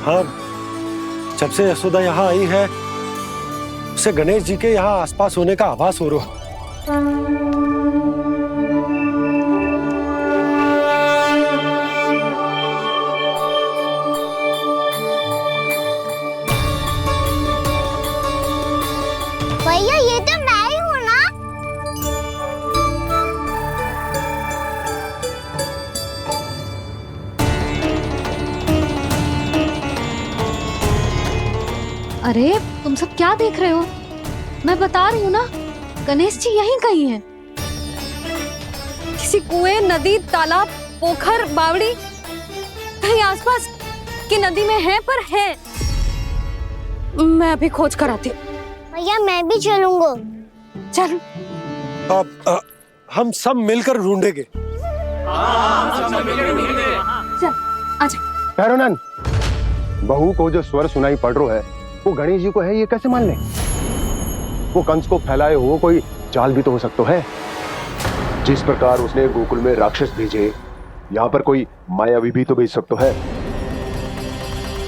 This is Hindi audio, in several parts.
हाँ, जब से यशोदा यहाँ आई है उसे गणेश जी के यहाँ आसपास होने का आभास हो रहा। भैया ये तो मैं ही हूँ ना। अरे तुम सब क्या देख रहे हो? मैं बता रही हूँ ना, गणेश जी यहीं कहीं हैं। किसी कुएं, नदी, तालाब, पोखर, बावड़ी कहीं आसपास की नदी में है, पर है। मैं अभी खोज कर आती हूँ। भैया मैं भी चलूंगा। चल। हम सब मिलकर ढूंढेंगे। चल आजा। पैरोनन, बहू को जो स्वर सुनाई पड़ रहा है वो गणेश जी को है, ये कैसे मान ले? वो कंस को फैलाए हो कोई चाल भी तो हो सकता है। जिस प्रकार उसने गोकुल में राक्षस भेजे, यहाँ पर कोई मायावी भी तो भेज सकता है।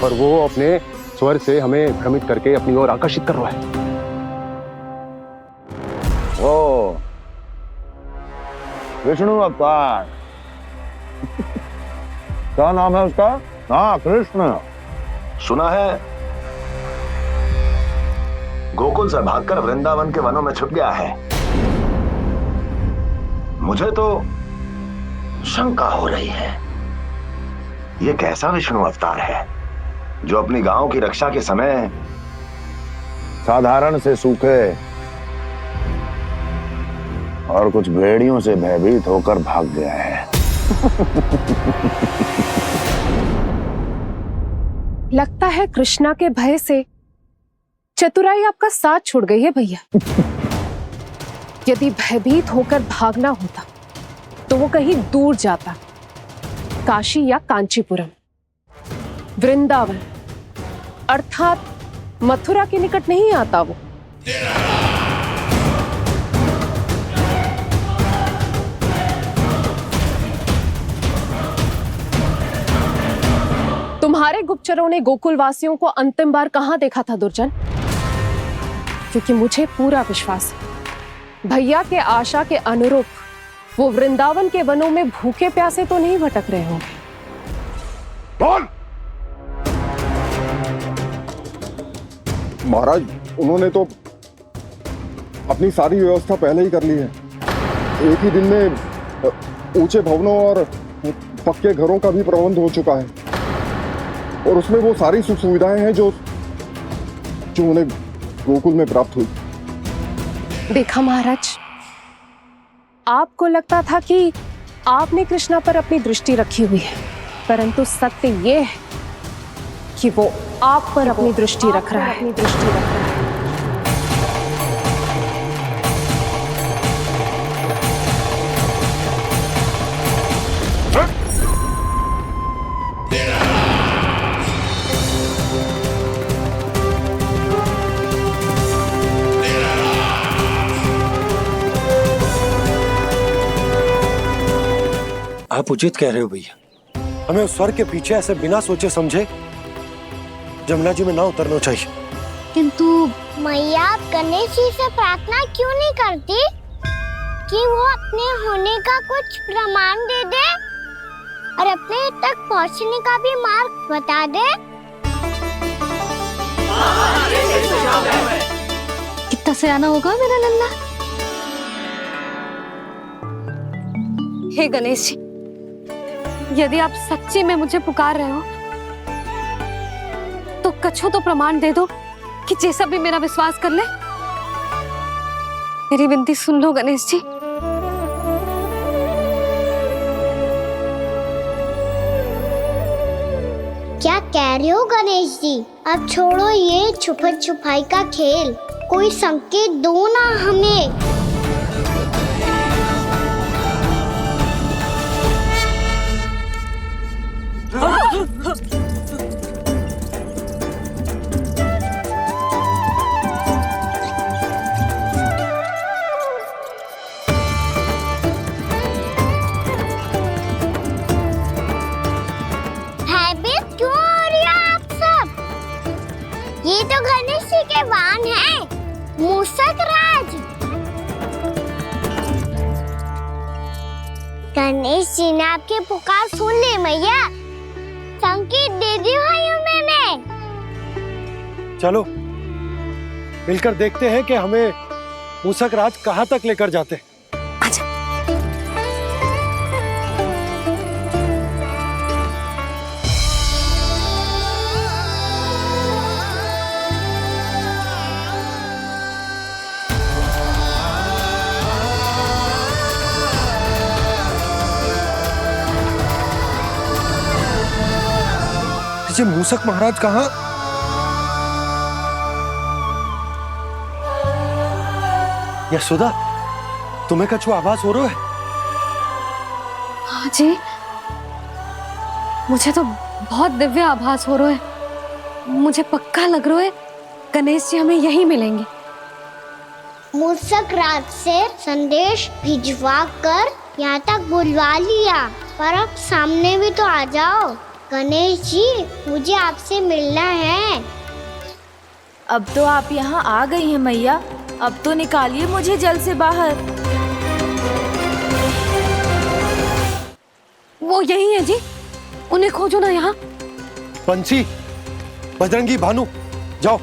पर वो अपने स्वर से हमें भ्रमित करके अपनी ओर आकर्षित कर रहा है। ओ, विष्णु अवतार। क्या नाम है उसका? हाँ, कृष्ण। सुना है गोकुल से भागकर वृंदावन के वनों में छुप गया है। मुझे तो शंका हो रही है, ये कैसा विष्णु अवतार है जो अपनी गांव की रक्षा के समय साधारण से सूखे और कुछ भेड़ियों से भयभीत होकर भाग गया है। लगता है कृष्णा के भय से चतुराई आपका साथ छोड़ गई है भैया। यदि भयभीत होकर भागना होता तो वो कहीं दूर जाता, काशी या कांचीपुरम, वृंदावन अर्थात मथुरा के निकट नहीं आता वो। तुम्हारे गुप्तचरों ने गोकुल वासियों को अंतिम बार कहां देखा था दुर्जन? क्योंकि मुझे पूरा विश्वास है भैया के आशा के अनुरूप वो वृंदावन के वनों में भूखे प्यासे तो नहीं भटक रहे होंगे। बोल! महाराज, उन्होंने तो अपनी सारी व्यवस्था पहले ही कर ली है। एक ही दिन में ऊंचे भवनों और पक्के घरों का भी प्रबंध हो चुका है, और उसमें वो सारी सुख सुविधाएं हैं जो उन्हें गोकुल में प्राप्त हुई। देखा महाराज, आपको लगता था कि आपने कृष्णा पर अपनी दृष्टि रखी हुई है, परंतु सत्य ये है कि वो आप पर अपनी दृष्टि रख रहा है। आप उचित कह रहे हो भैया, हमें उस स्वर के पीछे ऐसे बिना सोचे समझे जमुना जी में ना उतरना चाहिए। किंतु मैया आप गणेश जी से प्रार्थना क्यों नहीं करती कि वो अपने होने का कुछ प्रमाण दे दे और अपने तक पहुंचने का भी मार्ग बता दे? कितना सयाना होगा मेरा लल्ला। हे गणेश जी, यदि आप सच्ची में मुझे पुकार रहे हो तो कछो तो प्रमाण दे दो कि जैसा भी मेरा विश्वास कर ले। मेरी विनती सुन लो गणेश जी। क्या कह रहे हो गणेश जी? अब छोड़ो ये छुपन छुपाई का खेल, कोई संकेत दो ना हमें। भयभीत क्यों हो रही है आप सब? ये तो गणेश जी के वाहन हैं, मूषक राज। गणेश जी ने आपकी पुकार सुन ली मैया, संकेत दे दी भाइयों मैंने। चलो मिलकर देखते हैं कि हमें मूषक राज कहाँ तक लेकर जाते हैं। ये मूषक महाराज कहाँ? यशोदा, तुम्हें कछु आभास हो रहा है? हाँ जी, मुझे तो बहुत दिव्य आभास हो रहा है। मुझे पक्का लग रहा है गणेश जी हमें यहीं मिलेंगे। मूषक राज से संदेश भिजवा कर यहाँ तक बुलवा लिया, पर अब सामने भी तो आ जाओ। गणेश जी, मुझे आपसे मिलना है। अब तो आप यहाँ आ गई हैं मैया, अब तो निकालिए मुझे जल से बाहर। वो यही है जी, उन्हें खोजो ना यहाँ। बंसी, बजरंगी, भानु, जाओ।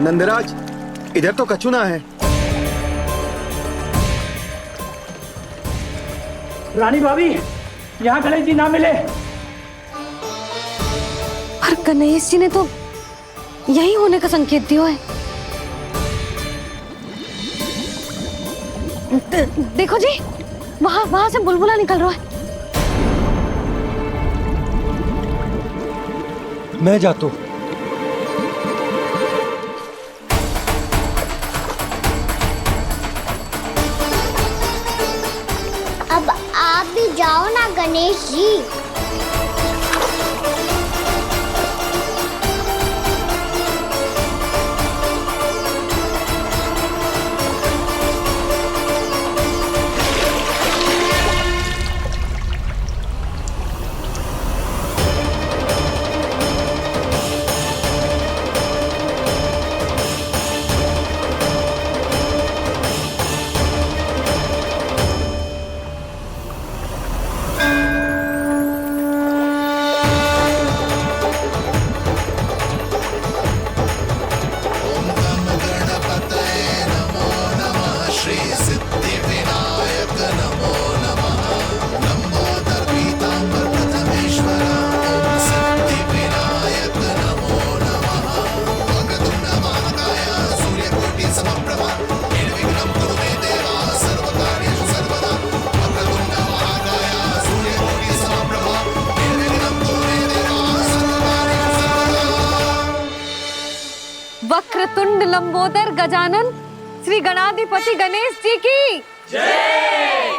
नंदराज, इधर तो कछुना है। रानी भाभी, यहाँ गणेश जी ना मिले। पर गणेश जी ने तो यही होने का संकेत दिया है। देखो जी, वहां से बुलबुला निकल रहा है। मैं जाता हूँ। अब आप भी जाओ ना गणेश जी। वक्रतुंड लंबोदर गजानन श्री गणाधिपति गणेश जी की जय।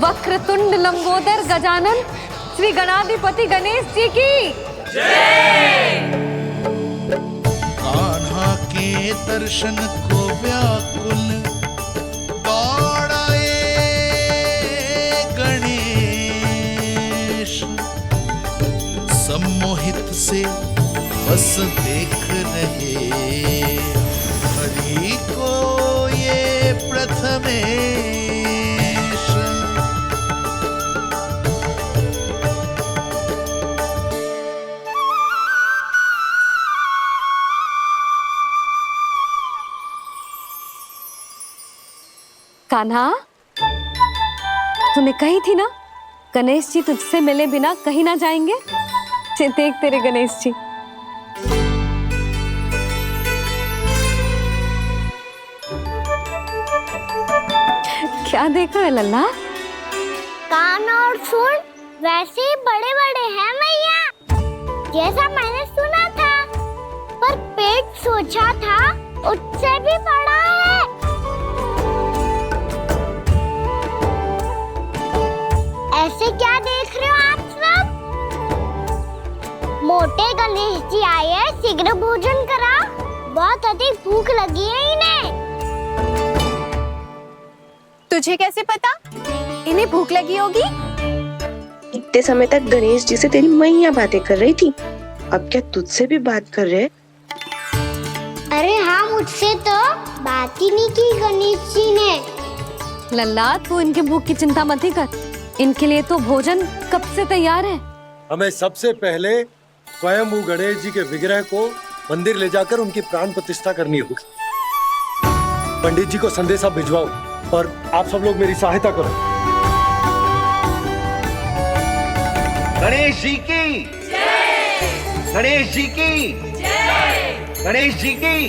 वक्रतुंड लंबोदर गजानन श्री गणाधिपति गणेश जी की जय। कान्हा के दर्शन को व्याकुल दौड़ाए गणेश, सम्मोहित से बस देख रहे हरि को ये प्रथमेश। कान्हा, तूने कही थी ना गणेश जी तुझसे मिले बिना कहीं ना जाएंगे। देख तेरे गणेश जी। क्या देख रहे लल्ला? कान और सुन वैसे ही बड़े बड़े हैं मैया, जैसा मैंने सुना था, पर पेट सोचा था उससे भी बड़ा है। ऐसे क्या देख रहे हो आप सब? मोटे गणेश जी आए हैं, शीघ्र भोजन करा, बहुत अधिक भूख लगी है इन्हें। तुझे कैसे पता इन्हें भूख लगी होगी? इतने समय तक गणेश जी से तेरी मैया बातें कर रही थी, अब क्या तुझसे भी बात कर रहे? अरे हाँ, मुझसे तो बात ही नहीं की गणेश जी ने। लल्ला तू इनके भूख की चिंता मत ही कर, इनके लिए तो भोजन कब से तैयार है। हमें सबसे पहले स्वयं गणेश जी के विग्रह को मंदिर ले जाकर उनकी प्राण प्रतिष्ठा करनी होगी। पंडित जी को संदेशा भिजवाओ और आप सब लोग मेरी सहायता करो। गणेश जी की जय! गणेश जी की जय! गणेश जी की जय!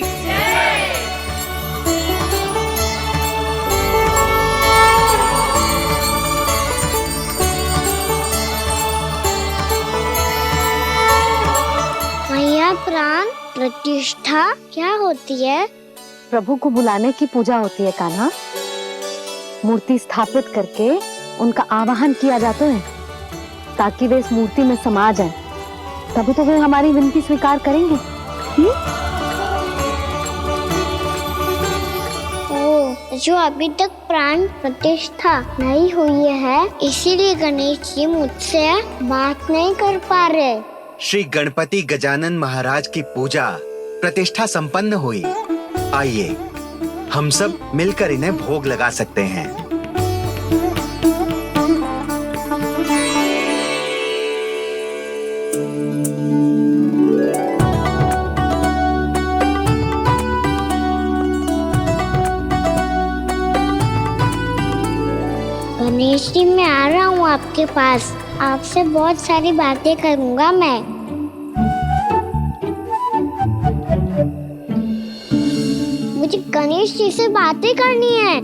मैया, प्राण प्रतिष्ठा क्या होती है? प्रभु को बुलाने की पूजा होती है कान्हा। मूर्ति स्थापित करके उनका आवाहन किया जाता है ताकि वे इस मूर्ति में समा जाएं। तभी तो वे हमारी विनती स्वीकार करेंगे। ओ, जो अभी तक प्राण प्रतिष्ठा नहीं हुई है, इसीलिए गणेश जी मुझसे बात नहीं कर पा रहे। श्री गणपति गजानन महाराज की पूजा प्रतिष्ठा संपन्न हुई। आइए हम सब मिलकर इन्हें भोग लगा सकते हैं। गणेश जी, मैं आ रहा हूँ आपके पास, आपसे बहुत सारी बातें करूँगा मैं। मुझे गणेश जी से बातें करनी है,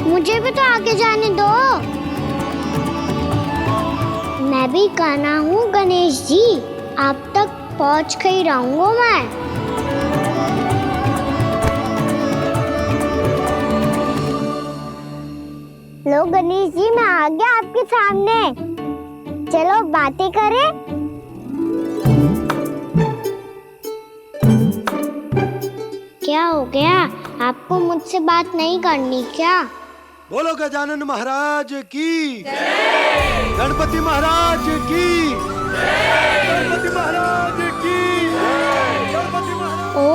मुझे भी तो आगे जाने दो। मैं भी कान्हा हूँ गणेश जी, आप तक पहुँच कर ही रहूँगा मैं। लो गणेश जी, मैं आ गया आपके सामने, चलो बातें करें। क्या हो गया, आपको मुझसे बात नहीं करनी क्या? बोलो गजानन महाराज की जय! गणपति महाराज की जय! गणपति महाराज की जय! गणपति महाराज। ओ,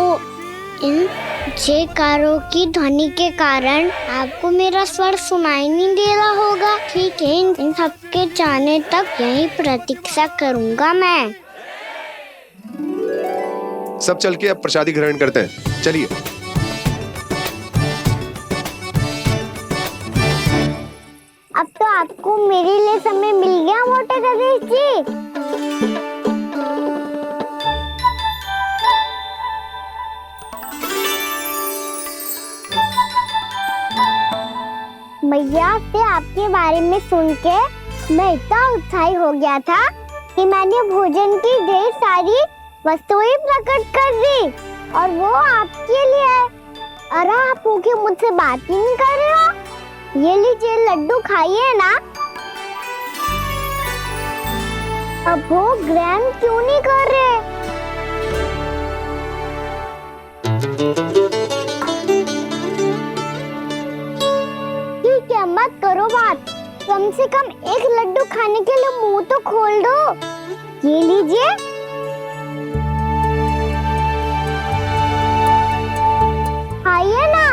इन जयकारों की ध्वनि के कारण आपको मेरा स्वर सुनाई नहीं दे रहा होगा। ठीक है, इन सबके जाने तक यही प्रतीक्षा करूंगा मैं। सब चल के अब प्रसादी ग्रहण करते हैं, चलिए। अब तो आपको मेरे लिए समय मिल गया मोटे गणेश जी। मैया से आपके बारे में सुन के मैं इतना उत्साही हो गया था कि मैंने भोजन की ढेर सारी वस्तुएं प्रकट कर दी, और वो आपके लिए। अरे आप भूखे मुझसे बात ही नहीं कर रहे हो। ये लीजिए लड्डू, खाइए ना। अब वो ग्रहण क्यों नहीं कर रहे? ठीक है, मत करो बात, कम से कम एक लड्डू खाने के लिए मुंह तो खोल दो। ये लीजिए। खाइए ना।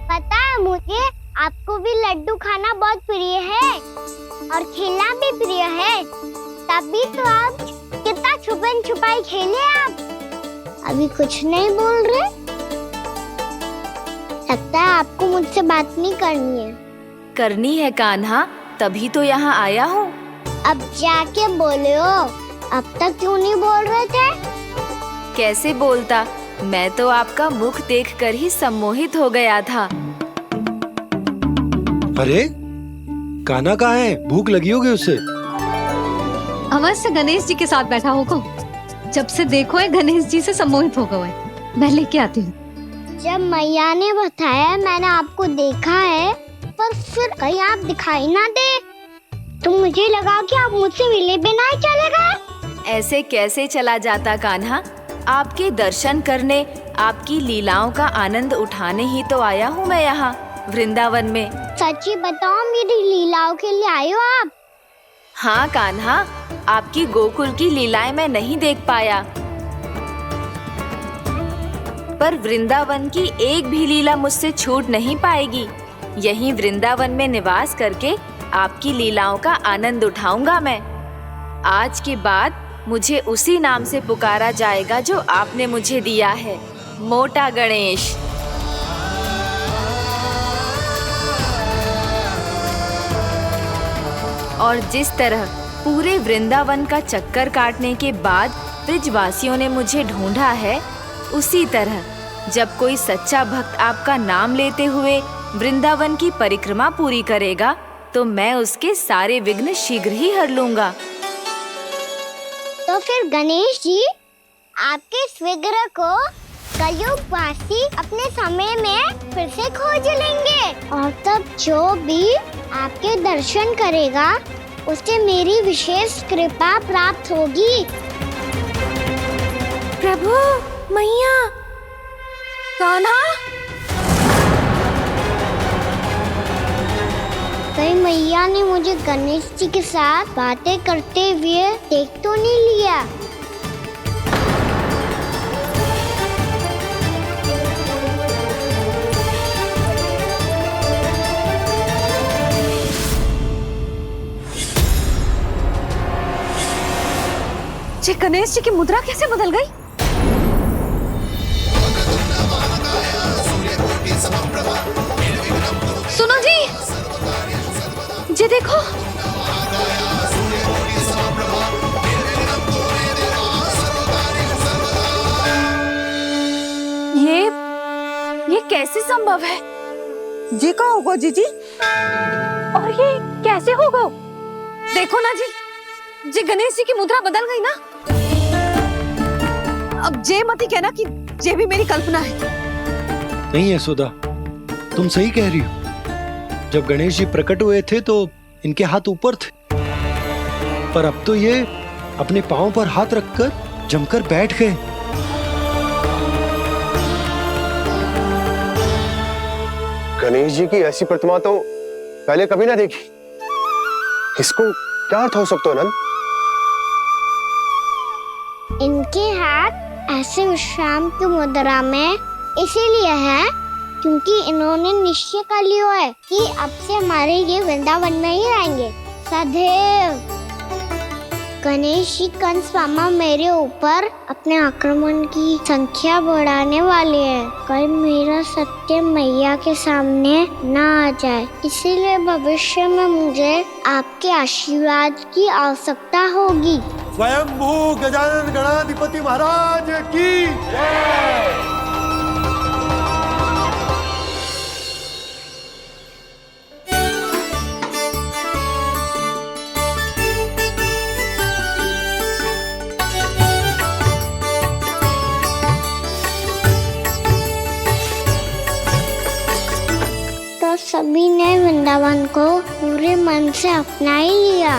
पता है मुझे, आपको भी लड्डू खाना बहुत प्रिय है और खेलना भी प्रिय है, तभी तो आप कितना छुपन छुपाई खेले। आप अभी कुछ नहीं बोल रहे? लगता है आपको मुझसे बात नहीं करनी है। करनी है कान्हा, तभी तो यहाँ आया हूँ। अब जाके बोलो, अब तक क्यों नहीं बोल रहे थे? कैसे बोलता, मैं तो आपका मुख देखकर ही सम्मोहित हो गया था। अरे कान्हा कहाँ है? भूख लगी होगी उसे। अवश्य गणेश जी के साथ बैठा होगा। जब से देखो है गणेश जी से सम्मोहित हो गए। मैं लेके आती हूँ। जब मैया ने बताया मैंने आपको देखा है, पर फिर कहीं आप दिखाई ना दे तो मुझे लगा कि आप मुझसे मिले बिना ही चले गए। ऐसे कैसे चला जाता कान्हा, आपके दर्शन करने, आपकी लीलाओं का आनंद उठाने ही तो आया हूँ मैं यहाँ वृंदावन में। सच्ची बताओ, मेरी लीलाओं के लिए आए हो आप? हाँ कान्हा, आपकी गोकुल की लीलाएं मैं नहीं देख पाया, पर वृंदावन की एक भी लीला मुझसे छूट नहीं पाएगी। यहीं वृंदावन में निवास करके आपकी लीलाओं का आनंद उठाऊंगा मैं। आज के बाद मुझे उसी नाम से पुकारा जाएगा जो आपने मुझे दिया है, मोटा गणेश। और जिस तरह पूरे वृंदावन का चक्कर काटने के बाद ब्रिजवासियों ने मुझे ढूंढा है, उसी तरह जब कोई सच्चा भक्त आपका नाम लेते हुए वृंदावन की परिक्रमा पूरी करेगा तो मैं उसके सारे विघ्न शीघ्र ही हर लूंगा। तो फिर गणेश जी, आपके इस विग्रह को कलयुग वासी अपने समय में फिर से खोज लेंगे और तब जो भी आपके दर्शन करेगा उसे मेरी विशेष कृपा प्राप्त होगी। प्रभु, मैया, कान्हा। कहीं मैया ने मुझे गणेश जी के साथ बातें करते हुए देख तो नहीं लिया? जी गणेश जी की मुद्रा कैसे बदल गई? सुनो जी, जी देखो। ये कैसे संभव है? जी का होगा जीजी? और ये कैसे होगा? देखो ना जी, जी गणेश जी की मुद्रा बदल गई ना। अब जे मत ही कहना कि जे भी मेरी कल्पना है। नहीं यशोदा, तुम सही कह रही हो। जब गणेश जी प्रकट हुए थे तो इनके हाथ ऊपर थे, पर अब तो ये अपने पांव पर हाथ रखकर जमकर बैठ गए। गणेश जी की ऐसी प्रतिमा तो पहले कभी ना देखी। इसको क्या अर्थ हो सकता है नंद? इनके हाथ ऐसे विश्राम की मुद्रा में इसीलिए है क्योंकि इन्होंने निश्चय कर लिया है कि अब से हमारे ये वृंदावन में ही रहेंगे सदैव। गणेश जी कंस मामा मेरे ऊपर अपने आक्रमण की संख्या बढ़ाने वाले हैं, कहीं मेरा सत्य मैया के सामने ना आ जाए। इसीलिए भविष्य में मुझे आपके आशीर्वाद की आवश्यकता होगी। स्वयंभू गजानन गणाधिपति महाराज की जय। तो सभी ने वृंदावन को पूरे मन से अपना ही लिया।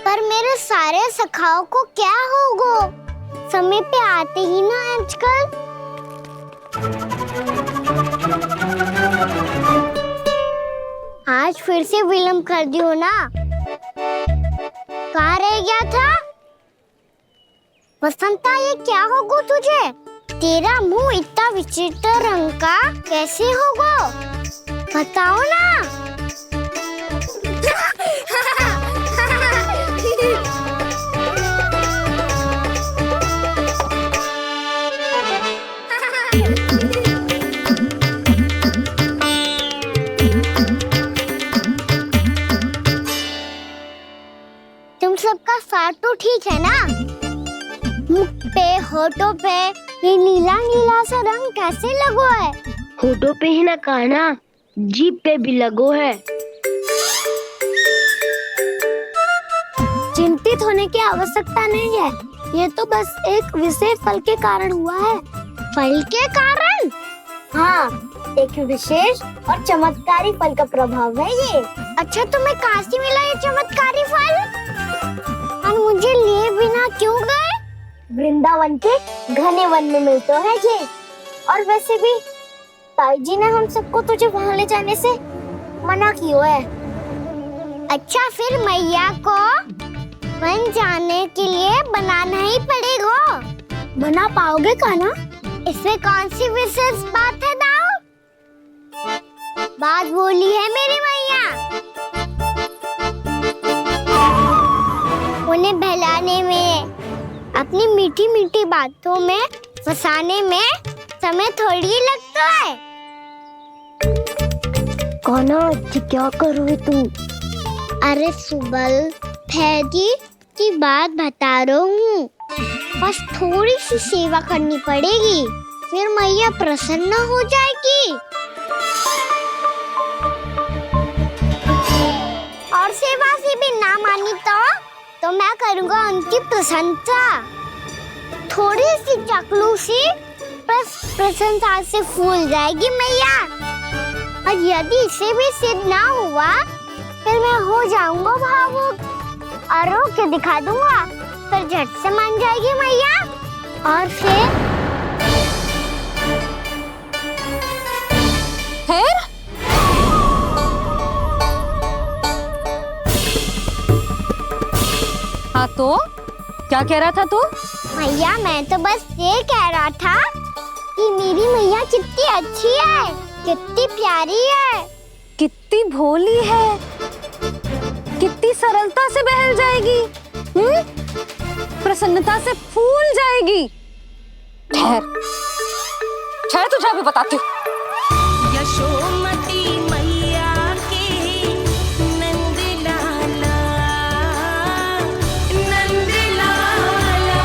पर मेरे सारे सखाओं को क्या होगा? समय पे आते ही ना आजकल। आज फिर से विलंब कर दियो ना। कहाँ रह गया था? वसंता, ये क्या होगा तुझे? तेरा मुंह इतना विचित्र रंग का कैसे होगा? बताओ ना। मुख पे, होठों पे ये नीला नीला सा रंग कैसे लगो है? होठों पे ही ना कान्हा, जीभ पे भी लगो है। चिंतित होने की आवश्यकता नहीं है, ये तो बस एक विशेष फल के कारण हुआ है। फल के कारण? हाँ, एक विशेष और चमत्कारी फल का प्रभाव है ये। अच्छा, तुम्हें कहाँ से मिला ये चमत्कारी फल? और मुझे लिए बिना क्यों गए? वृंदावन के घने वन में मिलते हैं ये। और वैसे भी ताई जी ने हम सबको तुझे वहाँ ले जाने से मना किया है। अच्छा, फिर मैया को वन जाने के लिए बनाना ही पड़ेगा। बना पाओगे कान्हा? इसमें कौन सी विशेष बात है दाऊ? बात बोली है मेरी मैया। उन्हें बहलाने में, अपनी मीठी मीठी बातों में फंसाने में समय थोड़ी लगता है। कान्हा, क्या करोगे तुम? अरे सुबल, फैजी की बात बता रहा हूँ। बस थोड़ी सी सेवा करनी पड़ेगी, फिर मैया प्रसन्न हो जाएगी। और सेवा से भी ना मानी तो मैं करूँगा उनकी प्रशंसा। थोड़ी सी चकलूसी बस प्रशंसा से फूल जाएगी मैया। और यदि इसे भी सिद्ध ना हुआ, फिर मैं हो जाऊंगा भावुक और रो के दिखा दूंगा, फिर झट से मान जाएगी मैया। और फिर हाँ तो क्या कह रहा था तू? मैया, मैं तो बस ये कह रहा था कि मेरी मैया कितनी अच्छी है, कितनी प्यारी है, कितनी भोली है, कितनी सरलता से बहल जाएगी, प्रसन्नता से फूल जाएगी। ठहर तुझे अभी बताती हूँ। यशोमती मैया के नंद लाला, नंद लाला।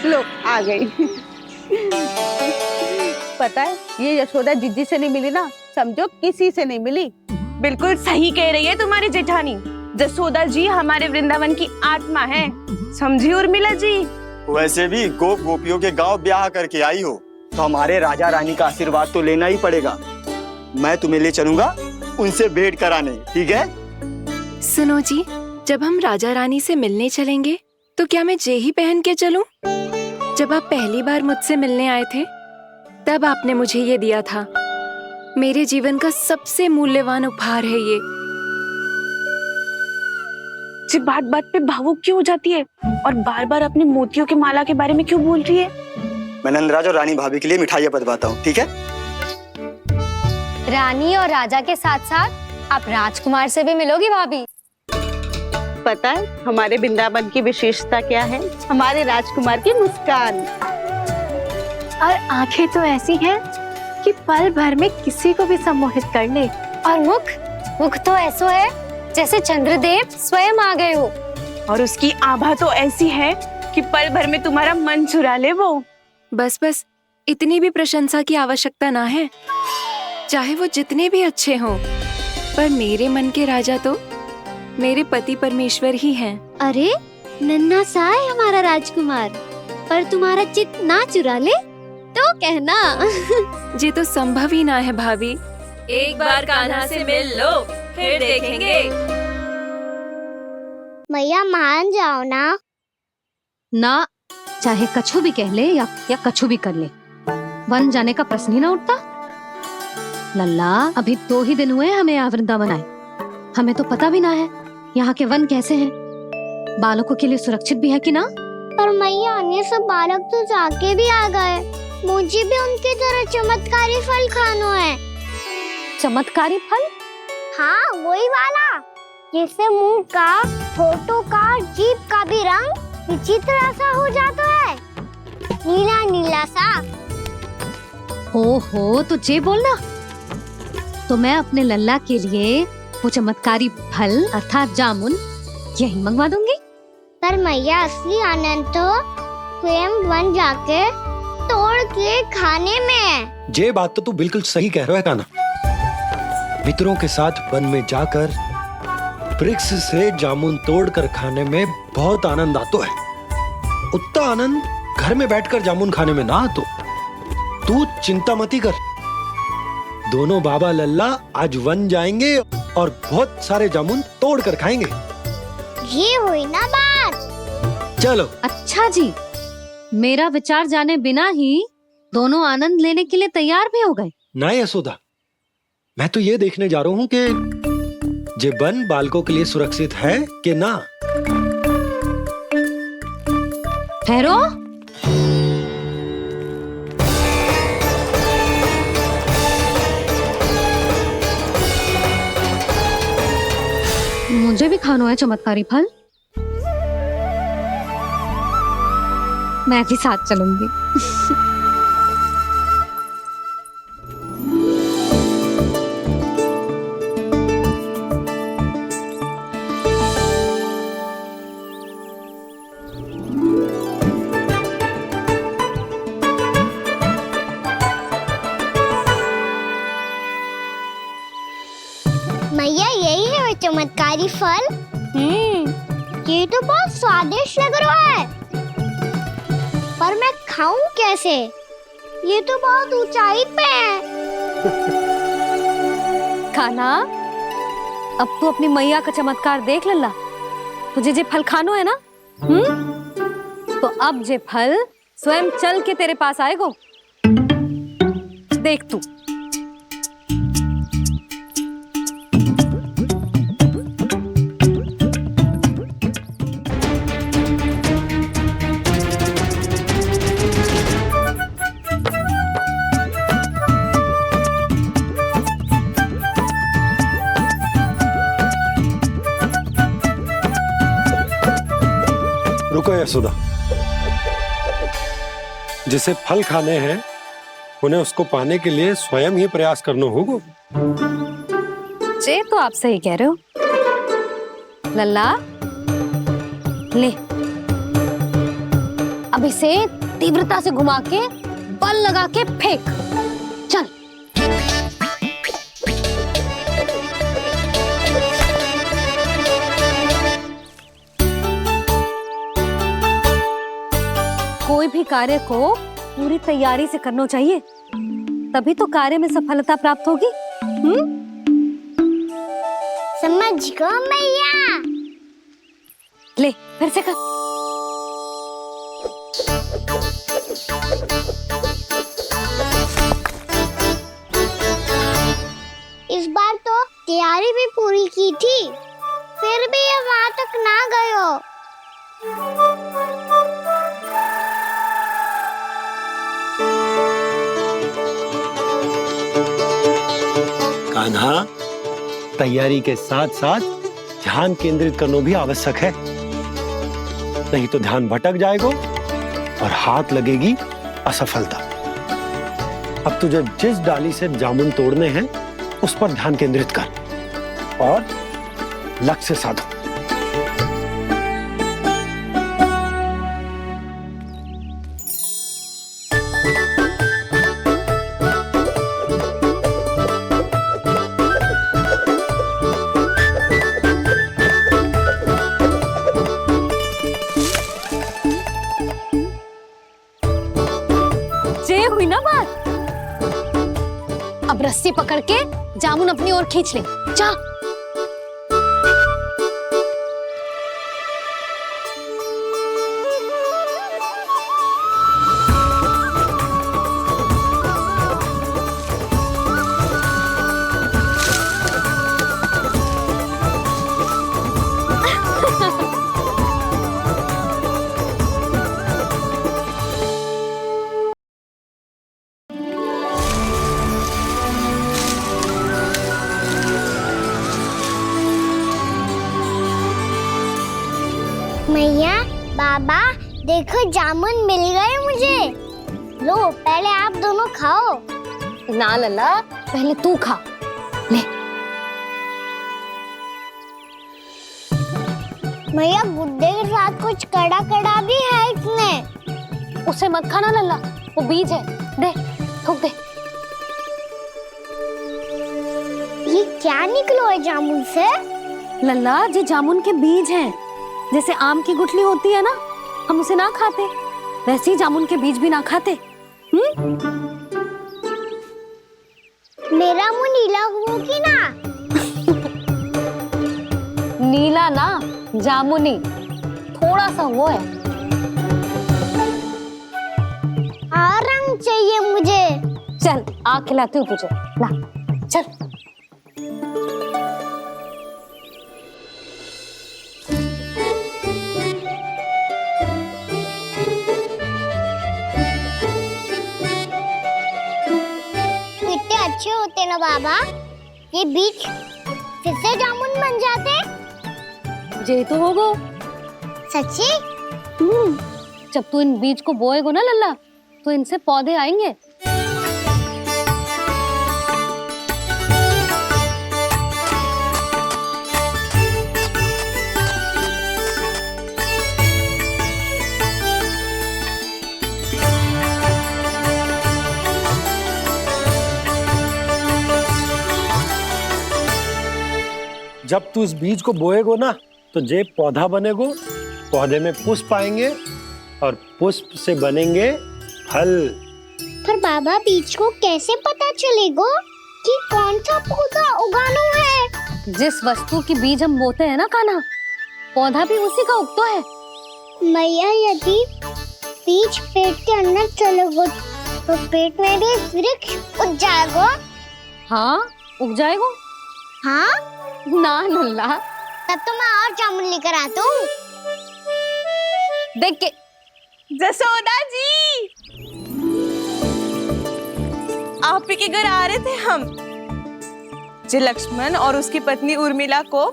लो आ गई। पता है, ये यशोदा जीजी से नहीं मिली ना, समझो किसी से नहीं मिली। बिल्कुल सही कह रही है तुम्हारी जेठानी। जसोदा जी हमारे वृंदावन की आत्मा है, समझी उर्मिला जी। वैसे भी गोप गोपियों के गांव ब्याह करके आई हो, तो हमारे राजा रानी का आशीर्वाद तो लेना ही पड़ेगा। मैं तुम्हें ले चलूंगा उनसे भेंट कराने, ठीक है? सुनो जी, जब हम राजा रानी से मिलने चलेंगे तो क्या मैं जे ही पहन के चलूं? जब आप पहली बार मुझसे मिलने आए थे, तब आपने मुझे ये दिया था। मेरे जीवन का सबसे मूल्यवान उपहार है ये। जी बात बात पे भावुक क्यों हो जाती है और बार बार अपनी मोतियों की माला के बारे में क्यों बोल रही है? मैं नंदराज और रानी भाभी के लिए मिठाइयाँ बंटवाता हूँ, ठीक है? रानी और राजा के साथ साथ आप राजकुमार से भी मिलोगी भाभी। पता है हमारे वृंदावन की विशेषता क्या है? हमारे राजकुमार की मुस्कान। और आंखें तो ऐसी हैं कि पल भर में किसी को भी सम्मोहित कर ले। और मुख तो ऐसा है जैसे चंद्रदेव स्वयं आ गए हो। और उसकी आभा तो ऐसी है कि पल भर में तुम्हारा मन चुरा ले वो। बस इतनी भी प्रशंसा की आवश्यकता ना है, चाहे वो जितने भी अच्छे हों, पर मेरे मन के राजा तो मेरे पति परमेश्वर ही हैं। अरे नन्हा सा है हमारा राजकुमार, पर तुम्हारा चित्त ना चुरा ले तो कहना। ये तो संभव ही ना है भाभी। एक बार कान्हा से मिल लो, फिर देखेंगे। मैया मान जाओ ना, चाहे कछु भी कह ले या कछु भी कर ले, वन जाने का प्रश्न ही ना उठता। लल्ला, अभी 2 ही दिन हुए हमें यहाँ वृंदावन आए, हमें तो पता भी ना है यहाँ के वन कैसे हैं, बालकों के लिए सुरक्षित भी है कि ना। पर मैया, अन्य सब बालक तो जाके भी आ गए, मुझे भी उनकी तरह चमत्कारी फल खाना है। चमत्कारी फल? हाँ, वही वाला जिससे मुंह का, होठों का, जीभ का भी रंग विचित्र सा हो जाता है, नीला नीला सा। हो तो जे बोलना। तो मैं अपने लल्ला के लिए वो चमत्कारी फल अर्थात जामुन यही मंगवा दूंगी। पर मैया असली आनंद तो स्वयं वन जाके तोड़ के खाने में है। ये बात तो तू बिल्कुल सही कह रहा है कान्हा। मित्रों के साथ वन में जाकर वृक्ष से जामुन तोड़कर खाने में बहुत आनंद आता है। उतना आनंद घर में बैठकर जामुन खाने में ना आतो। तू चिंता मती कर, दोनों बाबा लल्ला आज वन जाएंगे और बहुत सारे जामुन तोड़कर खाएंगे। ये हुई ना बात। चलो। अच्छा जी, मेरा विचार जाने बिना ही दोनों आनंद लेने के लिए तैयार भी हो गए। ना यशोदा, मैं तो ये देखने जा रहा हूँ कि ये वन बालकों के लिए सुरक्षित है कि ना। ठहरो। मुझे भी खाना है चमत्कारी फल। मैं भी साथ चलूंगी। मैया यही है वो चमत्कारी फल। ये तो बहुत स्वादिष्ट लग रहा है, पर मैं खाऊं कैसे? ये तो बहुत ऊंचाई पे है। कान्हा, अब तू अपनी मैया का चमत्कार देख लल्ला। तुझे जे फल खानो है ना, तो अब जे फल स्वयं चल के तेरे पास आएगो। देख तू। रुको यशोदा, जिसे फल खाने हैं उन्हें उसको पाने के लिए स्वयं ही प्रयास करना होगा। जे तो आप सही कह रहे हो लल्ला। ले, अब इसे तीव्रता से घुमा के बल लगा के फेंक। चल। कोई भी कार्य को पूरी तैयारी से करना चाहिए, तभी तो कार्य में सफलता प्राप्त होगी। समझ गो मैया। ले, फिर से कर। इस बार तो तैयारी भी पूरी की थी, फिर भी ये वहां तक ना गए हो। कान्हा, तैयारी के साथ साथ ध्यान केंद्रित करना भी आवश्यक है, नहीं तो ध्यान भटक जाएगा और हाथ लगेगी असफलता। अब तुझे जिस डाली से जामुन तोड़ने हैं उस पर ध्यान केंद्रित कर और लक्ष्य साधो। हुई ना बात। अब रस्सी पकड़ के जामुन अपनी ओर खींच ले। जा। मैया, बाबा, देखो जामुन मिल गए मुझे। लो, पहले आप दोनों खाओ। ना लल्ला, पहले तू खा। ले। मैया गुड्डे के साथ कुछ कड़ा कड़ा भी है इसमें। उसे मत खाना लल्ला, वो बीज है। दे, थूक दे। ये क्या निकलो है जामुन से? लल्ला, ये जामुन के बीज हैं। जैसे आम की गुठली होती है ना, हम उसे ना खाते, वैसे ही जामुन के बीज भी ना खाते। मेरा मुंह नीला हुआ कि ना? नीला ना, जामुनी, थोड़ा सा वो है। और रंग चाहिए मुझे। चल, आ खिलाती हूँ तुझे, ला, चल। कितने अच्छे होते ना बाबा, ये बीज फिर से जामुन बन जाते। जे तो होगो। सच्ची? जब तू इन बीज को बोएगो ना लल्ला, तो इनसे पौधे आएंगे। जब तू इस बीज को बोएगो ना, तो जे पौधा बनेगो, पौधे में पुष्प आएंगे और पुष्प से बनेंगे फल। पर बाबा बीज को कैसे पता चलेगा कि कौन सा पौधा उगाना है? जिस वस्तु की बीज हम बोते हैं ना कान्हा, पौधा भी उसी का उगता है। मैया, यदि बीज पेट के अंदर चलेगा तो पेट में भी वृक्ष उग जाएगा। हाँ, उग जाएगा। हाँ ना लल्ला, तब तो मैं और जामुन लेकर आता हूँ। देख के। जसोदा जी, आप ही के घर आ रहे थे हम। जो लक्ष्मण और उसकी पत्नी उर्मिला को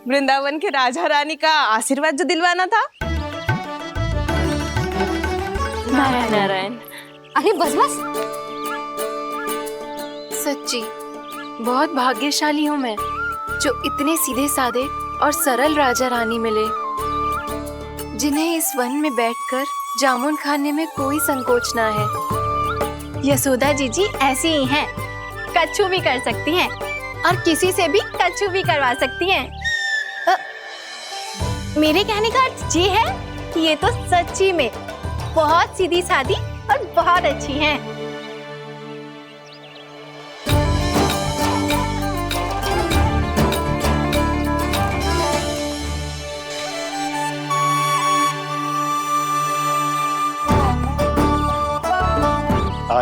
वृंदावन के राजा रानी का आशीर्वाद जो दिलवाना था। नारायण नारायण। अरे बस बस। सच्ची बहुत भाग्यशाली हूँ मैं, जो इतने सीधे साधे और सरल राजा रानी मिले, जिन्हें इस वन में बैठकर जामुन खाने में कोई संकोच ना है। यशोदा जी ऐसी ही हैं, कच्छू भी कर सकती हैं और किसी से भी कच्छू भी करवा सकती हैं। मेरे कहने का अर्थ ये है कि ये तो सच्ची में बहुत सीधी सादी और बहुत अच्छी हैं।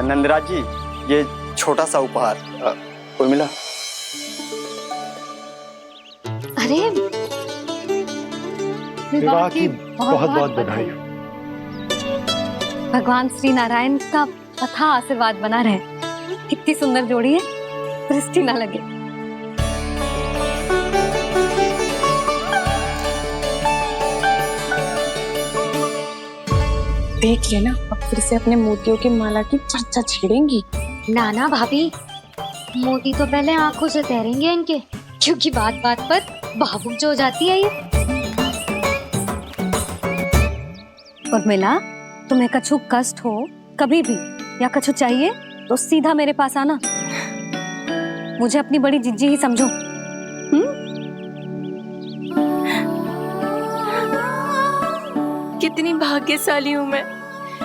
नंदराज जी, ये छोटा सा उपहार। उर्मिला। अरे विवाह की बहुत बहुत बधाई। भगवान श्री नारायण का अथाह आशीर्वाद बना रहे। कितनी सुंदर जोड़ी है, दृष्टि ना लगे। देख लेना, अब फिर से अपने मोतियों की माला की चर्चा छेड़ेंगी। नाना भाभी, मोती तो पहले आंखों से तैरेंगे इनके, क्योंकि बात बात पर भावुक जो हो जाती है ये। उर्मिला, तुम्हें कछु कष्ट हो कभी भी या कछु चाहिए तो सीधा मेरे पास आना। मुझे अपनी बड़ी जिज्जी ही समझो। कितनी भाग्यशाली हूँ मैं,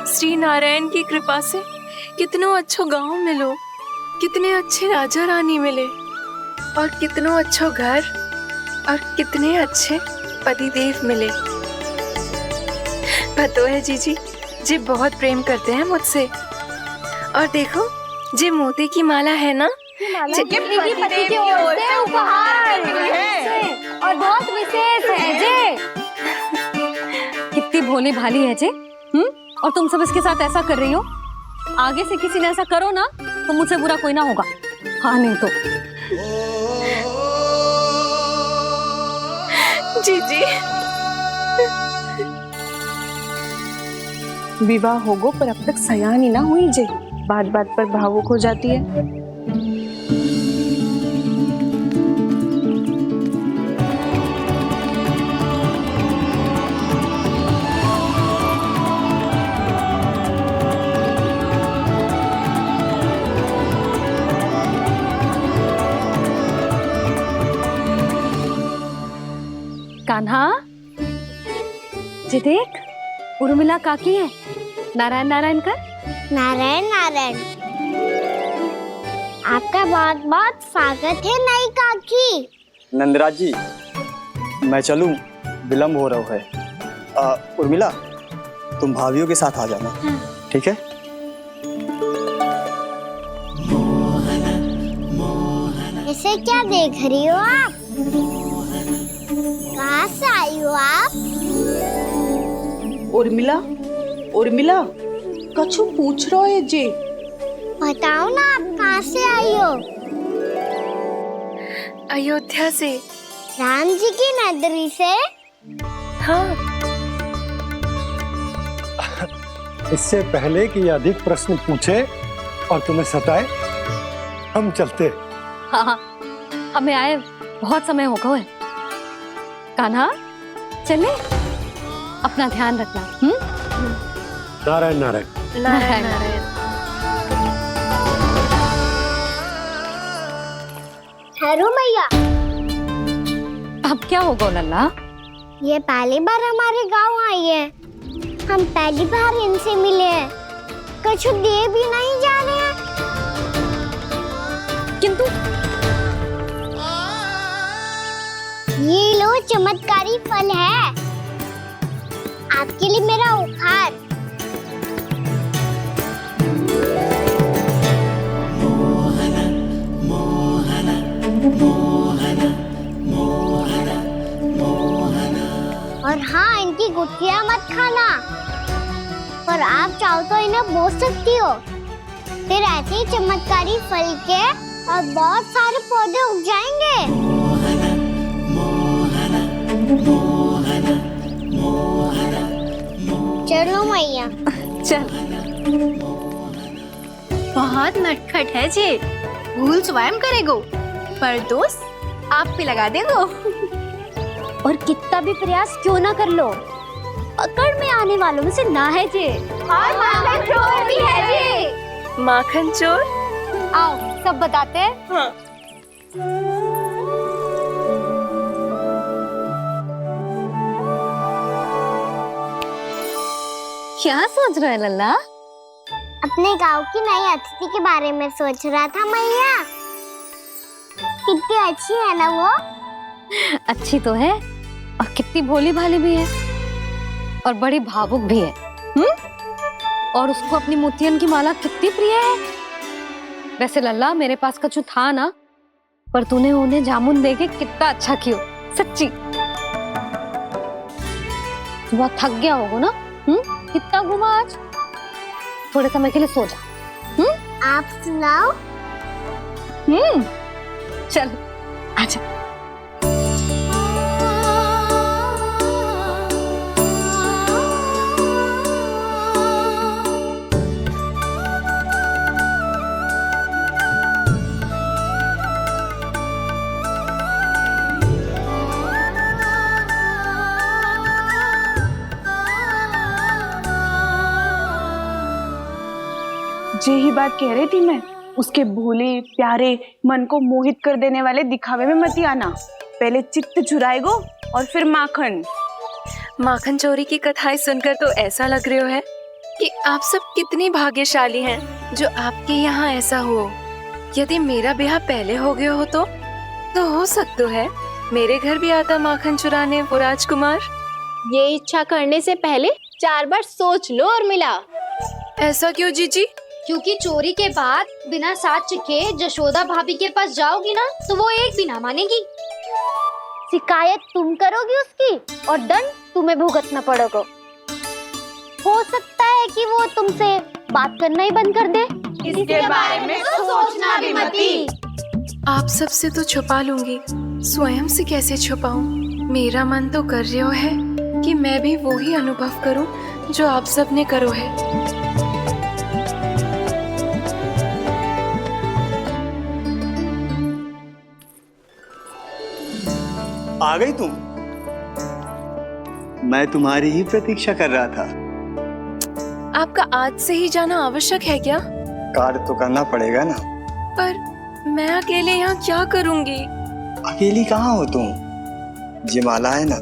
श्री नारायण की कृपा से कितनों अच्छो गांव मिलो, कितने अच्छे राजा रानी मिले, और कितनों अच्छो घर और कितने अच्छे पतिदेव मिले। पतो है जीजी, जी बहुत प्रेम करते हैं मुझसे। और देखो, जी मोती की माला है ना, पति की ओर से उपहार है और बहुत विशेष है जे। कितनी भोली भाली है जे। और तुम सब इसके साथ ऐसा कर रही हो। आगे से किसी ने ऐसा करो ना तो मुझसे बुरा कोई ना होगा। हाँ नहीं तो। जीजी, विवाह होगो पर अब तक सयान ही ना हुई जे, बात बात पर भावुक हो जाती है। कान्हा, जी देख, उर्मिला काकी है। नारायण नारायण कर। नारायण नारायण। आपका बहुत बहुत स्वागत है नई काकी। नंदराज जी, मैं चलूं, विलम्ब हो रहा है। उर्मिला, तुम भाभियों के साथ आ जाना, ठीक है? इसे क्या देख रही हो आप? कहाँ से आई हो आप? उर्मिला, उर्मिला, कछु पूछ रहा है जी। बताओ ना, आप कहाँ से आई हो? अयोध्या से। राम जी की नगरी से? हाँ। इससे पहले कि ये अधिक प्रश्न पूछे और तुम्हें सताए, हम चलते। हाँ, हमें आए बहुत समय हो गया है। कान्हा, चले, अपना ध्यान रखना। नारायण नारायण। नारायण नारायण। ठहरो मैया। अब क्या होगा लल्ला? ये पहली बार हमारे गांव आई है। हम पहली बार इनसे मिले हैं। कुछ दे भी नहीं जा रहे हैं। किंतु ये लो, चमत्कारी फल है आपके लिए, मेरा उपहार। और हाँ, इनकी गुठलियां मत खाना, पर आप चाहो तो इन्हें बो सकती हो। फिर ऐसे ही चमत्कारी फल के और बहुत सारे पौधे उग जाएंगे। चलो मैया। चल। बहुत नटखट है जी, भूल स्वयं करेगो, पर दोस्त आप पे लगा देगो। और कितना भी प्रयास क्यों ना कर लो, पकड़ में आने वालों में से ना है जी। और माखन चोर भी है जी। माखन चोर? आओ सब बताते हैं। हाँ। क्या सोच रहा है लल्ला? अपने गांव की नई अतिथि के बारे में सोच रहा था मैया। कितनी अच्छी है ना वो? अच्छी तो है, और कितनी भोली भाली भी है, और बड़ी भावुक भी है। और उसको अपनी मोतियन की माला कितनी प्रिय है। वैसे लल्ला, मेरे पास कछु था ना, पर तूने उन्हें जामुन देके कितना अच्छा किया, सच्ची। तू बहुत थक गया होगा ना? कितना घूमा आज? थोड़े समय के लिए सो जा। आप सुनाओ। चल आजा। यही बात कह रही थी मैं, उसके भोले प्यारे मन को मोहित कर देने वाले दिखावे में मत आना। पहले चित्त चुराएगो और फिर माखन। माखन चोरी की कथाएं सुनकर तो ऐसा लग रहा है कि आप सब कितनी भाग्यशाली हैं जो आपके यहाँ ऐसा हो। यदि मेरा ब्याह पहले हो गया हो तो हो सकता है मेरे घर भी आता माखन चुराने वो राजकुमार। ये इच्छा करने से पहले 4 बार सोच लो उर्मिला। ऐसा क्यों जीजी? क्योंकि चोरी के बाद बिना साथ चिखे जशोदा भाभी के पास जाओगी ना, तो वो एक भी ना मानेगी। शिकायत तुम करोगी उसकी और दंड तुम्हें भुगतना पड़ेगा। हो सकता है कि वो तुमसे बात करना ही बंद कर दे। इसके बारे में तो सोचना भी मती। आप सबसे तो छुपा लूंगी, स्वयं से कैसे छुपाऊं? मेरा मन तो कर रहा है कि मैं भी वो ही अनुभव करूं जो आप सब ने करो है। आ गई तुम? मैं तुम्हारी ही प्रतीक्षा कर रहा था। आपका आज से ही जाना आवश्यक है क्या? कार्य तो करना पड़ेगा ना। पर मैं अकेले यहाँ क्या करूँगी? अकेली कहाँ हो तुम? ये माला है ना,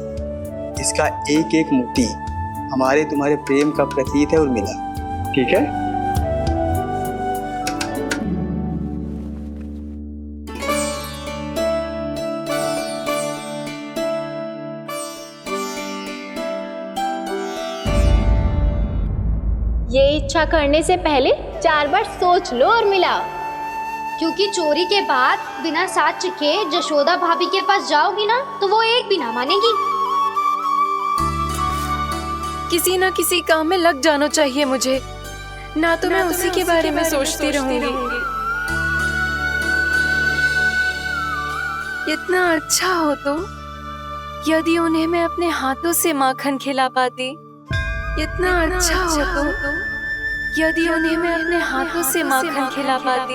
इसका एक एक मोती हमारे तुम्हारे प्रेम का प्रतीक है उर्मिला, ठीक है? ये इच्छा करने से पहले 4 बार सोच लो उर्मिला, क्योंकि चोरी के बाद बिना साथ चखे जशोदा भाभी के पास जाओगी ना तो वो एक भी ना मानेगी। किसी ना किसी काम में लग जाना चाहिए मुझे, ना तो मैं उसी के बारे में सोचती रहूंगी। इतना अच्छा हो तो यदि उन्हें मैं अपने हाथों से माखन खिला पाती। इतना अच्छा हो तो यदि उन्हें मैं अपने हाथों से माखन खिला पाती।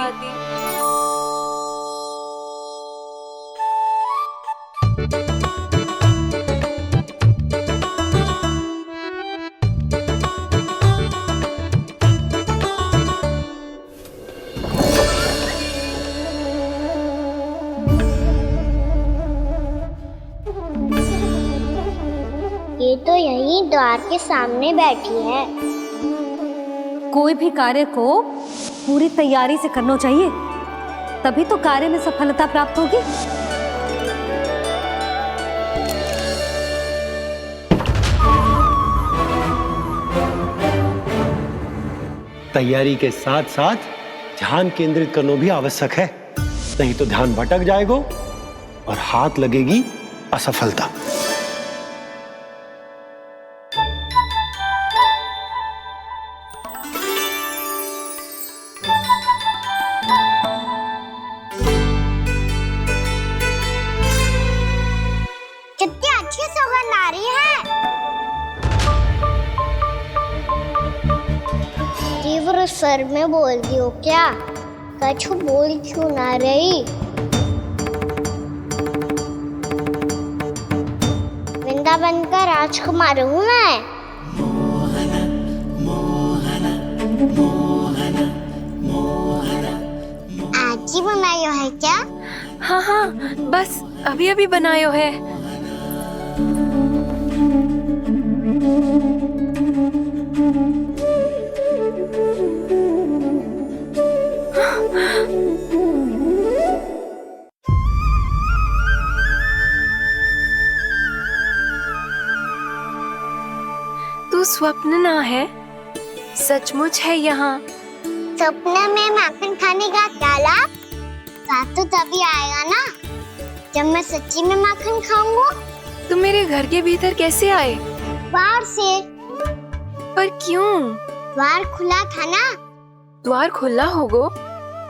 ये तो यहीं द्वार के सामने बैठी है। कोई भी कार्य को पूरी तैयारी से करना चाहिए, तभी तो कार्य में सफलता प्राप्त होगी। तैयारी के साथ साथ ध्यान केंद्रित करना भी आवश्यक है, नहीं तो ध्यान भटक जाएगा और हाथ लगेगी असफलता। कितनी अच्छी सुगंध आ रही है। तीव्र स्वर में बोलती हो क्या? कछु बोल क्यों ना रही? वृंदावन का राजकुमार हूँ मैं। आज ही बनायो है क्या? हाँ हाँ, बस अभी अभी बनायो है। तू स्वप्न ना है, सचमुच है यहाँ। सपने में माखन खाने का क्या लाभ? रात तो तभी आएगा ना जब मैं सच्ची में माखन खाऊंगा। तुम मेरे घर के भीतर कैसे आए? बाहर से। पर क्यों? द्वार खुला था ना। द्वार खुला होगा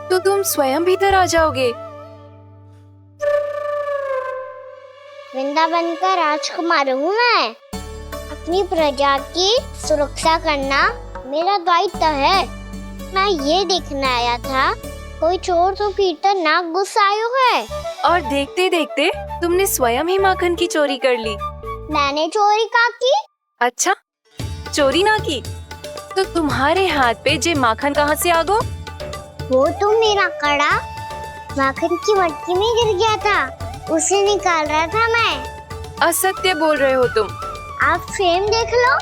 तो तुम स्वयं भीतर आ जाओगे। वृंदावन का राजकुमार हूँ मैं। अपनी प्रजा की सुरक्षा करना मेरा दायित्व है। मैं ये देखने आया था कोई चोर तो कीर्तन ना घुस आयो है। और देखते देखते तुमने स्वयं ही माखन की चोरी कर ली। मैंने चोरी का की? अच्छा, चोरी ना की तो तुम्हारे हाथ पे जे माखन कहाँ से आ गो? वो तो मेरा कड़ा माखन की मटकी में गिर गया था, उसे निकाल रहा था मैं। असत्य बोल रहे हो तुम। आप फ्रेम देख लो।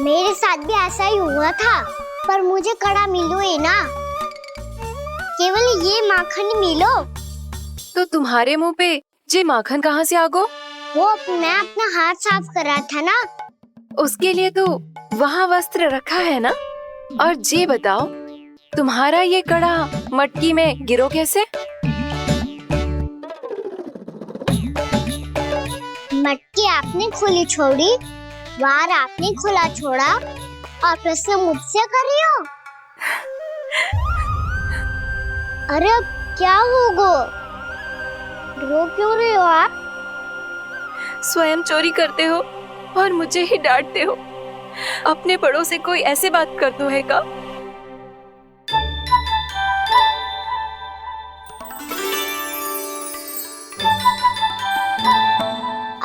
मेरे साथ भी ऐसा ही हुआ था, पर मुझे कड़ा मिलो है ना, केवल ये माखन मिलो। तो तुम्हारे मुंह पे जे माखन कहाँ से आ गो? वो मैं अपना हाथ साफ कर रहा था ना। उसके लिए तो वहाँ वस्त्र रखा है ना। और जे बताओ, तुम्हारा ये कड़ा मटकी में गिरो कैसे? मटकी आपने खुली छोड़ी, द्वार आपने खुला छोड़ा, और प्रश्न मुझसे कर रही हो? अरे अब क्या होगा? रो क्यों रहे हो आप? स्वयं चोरी करते हो और मुझे ही डांटते हो। अपने बड़ों से कोई ऐसे बात करते है का?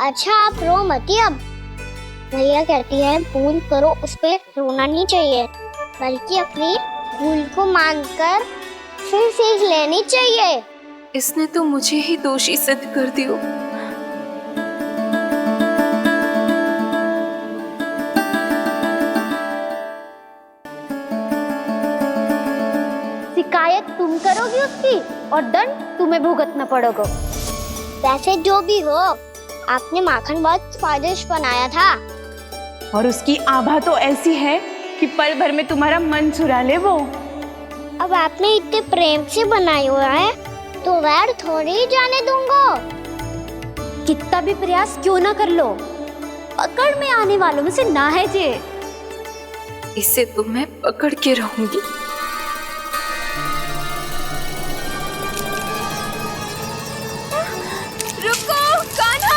अच्छा आप रो मती अब। भैया कहती है भूल करो, उस पर रोना नहीं चाहिए, बल्कि अपनी भूल को मानकर फिर सीख लेनी चाहिए। इसने तो मुझे ही दोषी सिद्ध कर दियो। शिकायत तुम करोगी उसकी और दंड तुम्हें भुगतना पड़ेगा। वैसे जो भी हो, आपने माखन बहुत स्वादिष्ट बनाया था। और उसकी आभा तो ऐसी है कि पल भर में तुम्हारा मन चुरा ले वो। अब आपने इतने प्रेम से बनाया हुआ है तो वैर थोड़ी ही जाने दूंगा। कितना भी प्रयास क्यों ना कर लो, पकड़ में आने वालों में से ना है जे। इसे तो मैं पकड़ के रहूंगी। रुको कान्हा!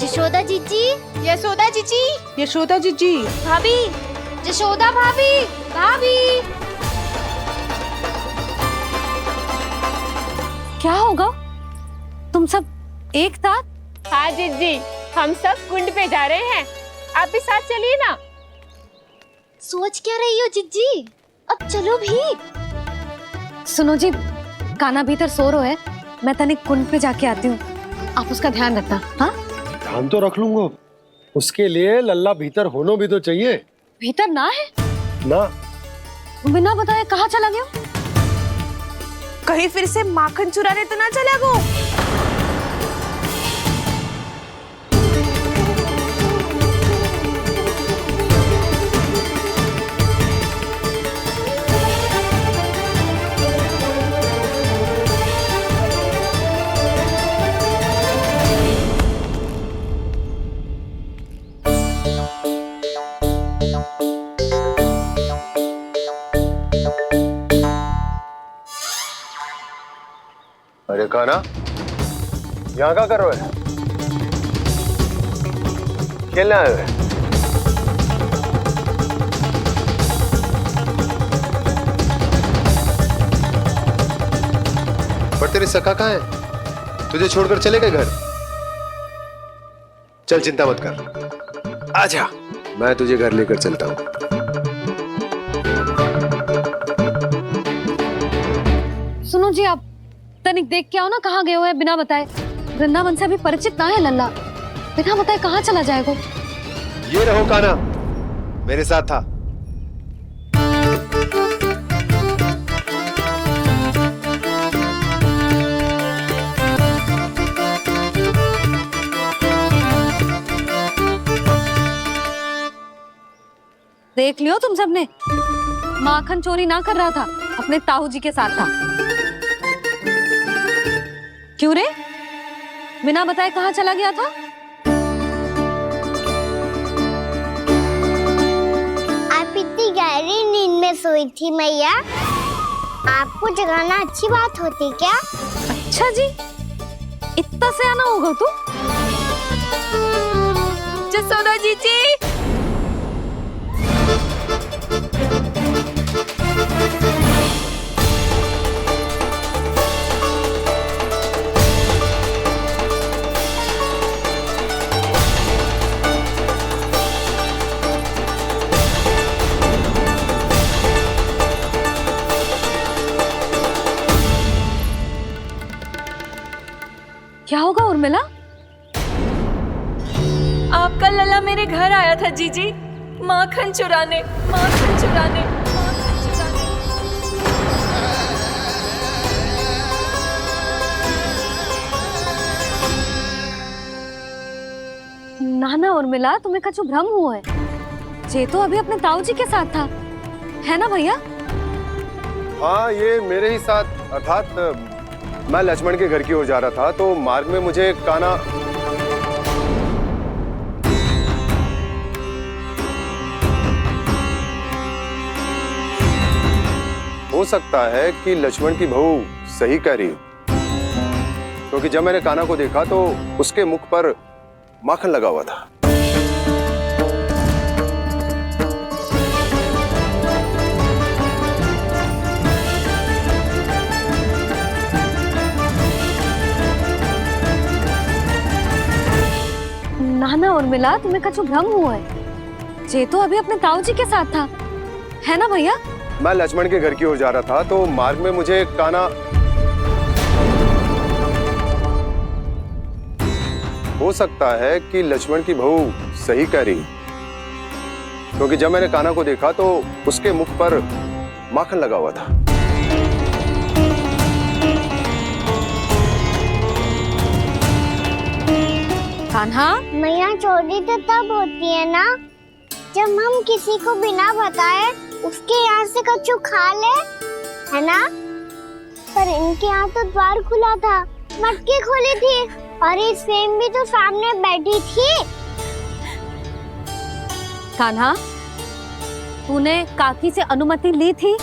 यशोदा जीजी, यशोदा जीजी, यशोदा जीजी, भाभी, यशोदा भाभी, भाभी। क्या होगा? तुम सब एक साथ? हाँ जीजी, हम सब कुंड पे जा रहे हैं, आप भी साथ चलिए ना। सोच क्या रही हो जिज्जी? अब चलो भी। सुनो जी, कान्हा भीतर सो रो है, मैं तनिक कुंड पे जाके आती हूँ, आप उसका ध्यान रखना। हाँ, ध्यान तो रख लूंगा, उसके लिए लल्ला भीतर होना भी तो चाहिए। भीतर ना है ना? बिना बताए कहाँ चला गया? कहीं फिर से माखन चुराने तो ना चला गो। अरे कान्हा, यहाँ क्या कर रहे हो? खेलने आए हुए? पर तेरी सखा कहाँ है? तुझे छोड़कर चले गए घर? चल चिंता मत कर, आजा, मैं तुझे घर लेकर चलता हूँ। सुनो जी, आप तनिक देख के आओ ना कहाँ गए हुए हैं बिना बताए। वृंदावन से अभी परिचित ना है लल्ला, बिना बताए कहाँ चला जाएगा? ये रहो कान्हा, मेरे साथ था। देख लियो तुम सबने, माखन चोरी ना कर रहा था, अपने ताऊ जी के साथ था। क्यों रे, बिना बताए कहाँ चला गया था? आप इतनी गहरी नींद में सोई थी मैया, आपको जगाना अच्छी बात होती क्या? अच्छा जी, इतना सियाना होगा तू? यशोदा जीजी, क्या होगा उर्मिला? आपका लल्ला मेरे घर आया था जीजी, माखन चुराने, माखन चुराने, माखन चुराने। ना ना उर्मिला, तुम्हें कछु भ्रम हुआ है। जे तो अभी अपने ताऊ जी के साथ था, है ना भैया? हाँ, ये मेरे ही साथ, अर्थात मैं लक्ष्मण के घर की ओर जा रहा था, तो मार्ग में मुझे कान्हा हो सकता है कि लक्ष्मण की बहू सही कह रही हो। क्योंकि जब मैंने कान्हा को देखा तो उसके मुख पर माखन लगा हुआ था। नाना उर्मिला, तुम्हें कछु भ्रम हुआ है। जे तो अभी अपने ताऊ जी के साथ था, है ना भैया? मैं लक्ष्मण के घर की ओर जा रहा था तो मार्ग में मुझे कान्हा, हो सकता है कि लक्ष्मण की बहू सही कह रही, क्योंकि जब मैंने कान्हा को देखा तो उसके मुख पर माखन लगा हुआ था। कान्हा, मैया चोरी तो तब होती है ना जब हम किसी को बिना बताए उसके यहाँ से कछु खा ले, है ना? पर इनके यहाँ तो द्वार खुला था, मटकी खोली थी और इस फेम भी तो सामने बैठी थी। कान्हा, तूने काकी से अनुमति ली थी?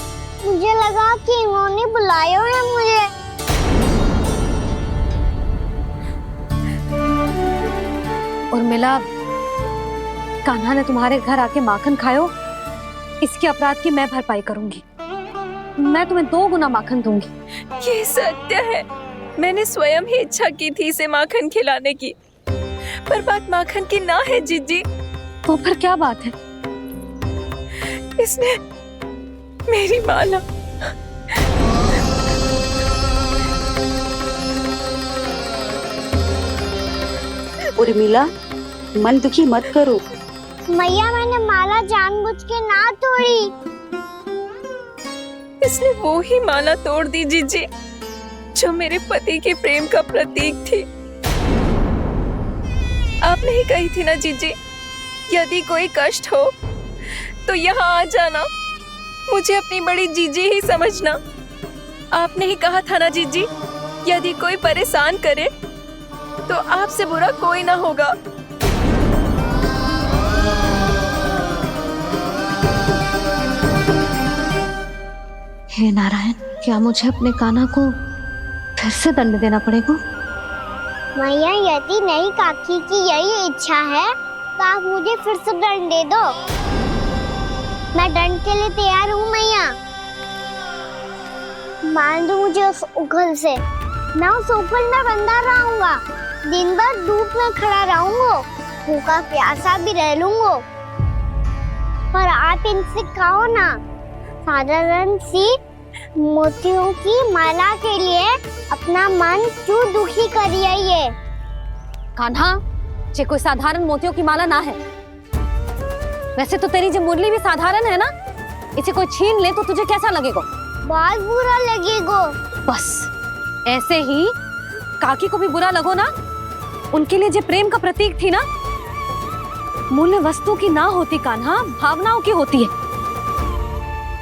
मुझे लगा कि इन्होंने बुलाया है मुझे। उर्मिला, कान्हा ने तुम्हारे घर आके माखन खायो, इसके अपराध की मैं भरपाई करूंगी। मैं तुम्हें 2 गुना माखन दूंगी। ये सत्य है, मैंने स्वयं ही इच्छा की थी इसे माखन खिलाने की, पर बात माखन की ना है जीजी। तो फिर क्या बात है? इसने मेरी माला, उर्मिला, मन दुखी मत करो। मैया, मैंने माला जानबूझ के ना तोड़ी। इसने वो ही माला तोड़ दी जीजी जो मेरे पति के प्रेम का प्रतीक थी। आपने ही कही थी ना जीजी, यदि कोई कष्ट हो तो यहाँ आ जाना, मुझे अपनी बड़ी जीजी ही समझना। आपने ही कहा था ना जीजी, यदि कोई परेशान करे तो आपसे बुरा कोई ना होगा। हे नारायण, क्या मुझे अपने कान्हा को फिर से दंड देना पड़ेगा? मैया, यदि नहीं काकी की यही इच्छा है तो आप मुझे फिर से दंड दे दो। मैं दंड के लिए तैयार हूँ मैया। मान दो मुझे उस उखल से, मैं उस उखल में बंधा रहूंगा, दिन भर धूप में खड़ा रहूंगा, भूखा प्यासा भी रह लूंगा। पर आप इनसे कहो ना, साधारण सी मोतियों की माला के लिए अपना मन क्यों दुखी करिए? ये कान्हा, ये कोई साधारण मोतियों की माला ना है। वैसे तो तेरी जो मुरली भी साधारण है ना, इसे कोई छीन ले तो तुझे कैसा लगेगा? बहुत बुरा लगेगा। बस ऐसे ही काकी को भी बुरा लगो ना। उनके लिए जो प्रेम का प्रतीक थी ना, मूल्य वस्तु की ना होती कान्हा, भावनाओं की होती है।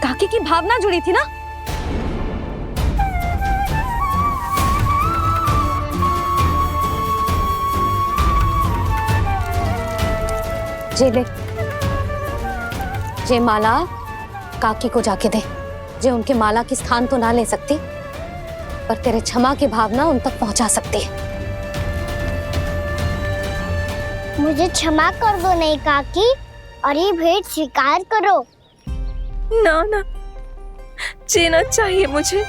काकी की भावना जुड़ी थी ना। जे ले, जे माला काकी को जाके दे। जे उनके माला की स्थान तो ना ले सकती, पर तेरे क्षमा की भावना उन तक पहुंचा सकती है। मुझे क्षमा कर दो नहीं काकी, और ये भेंट स्वीकार करो। ना ना, जीना चाहिए मुझे।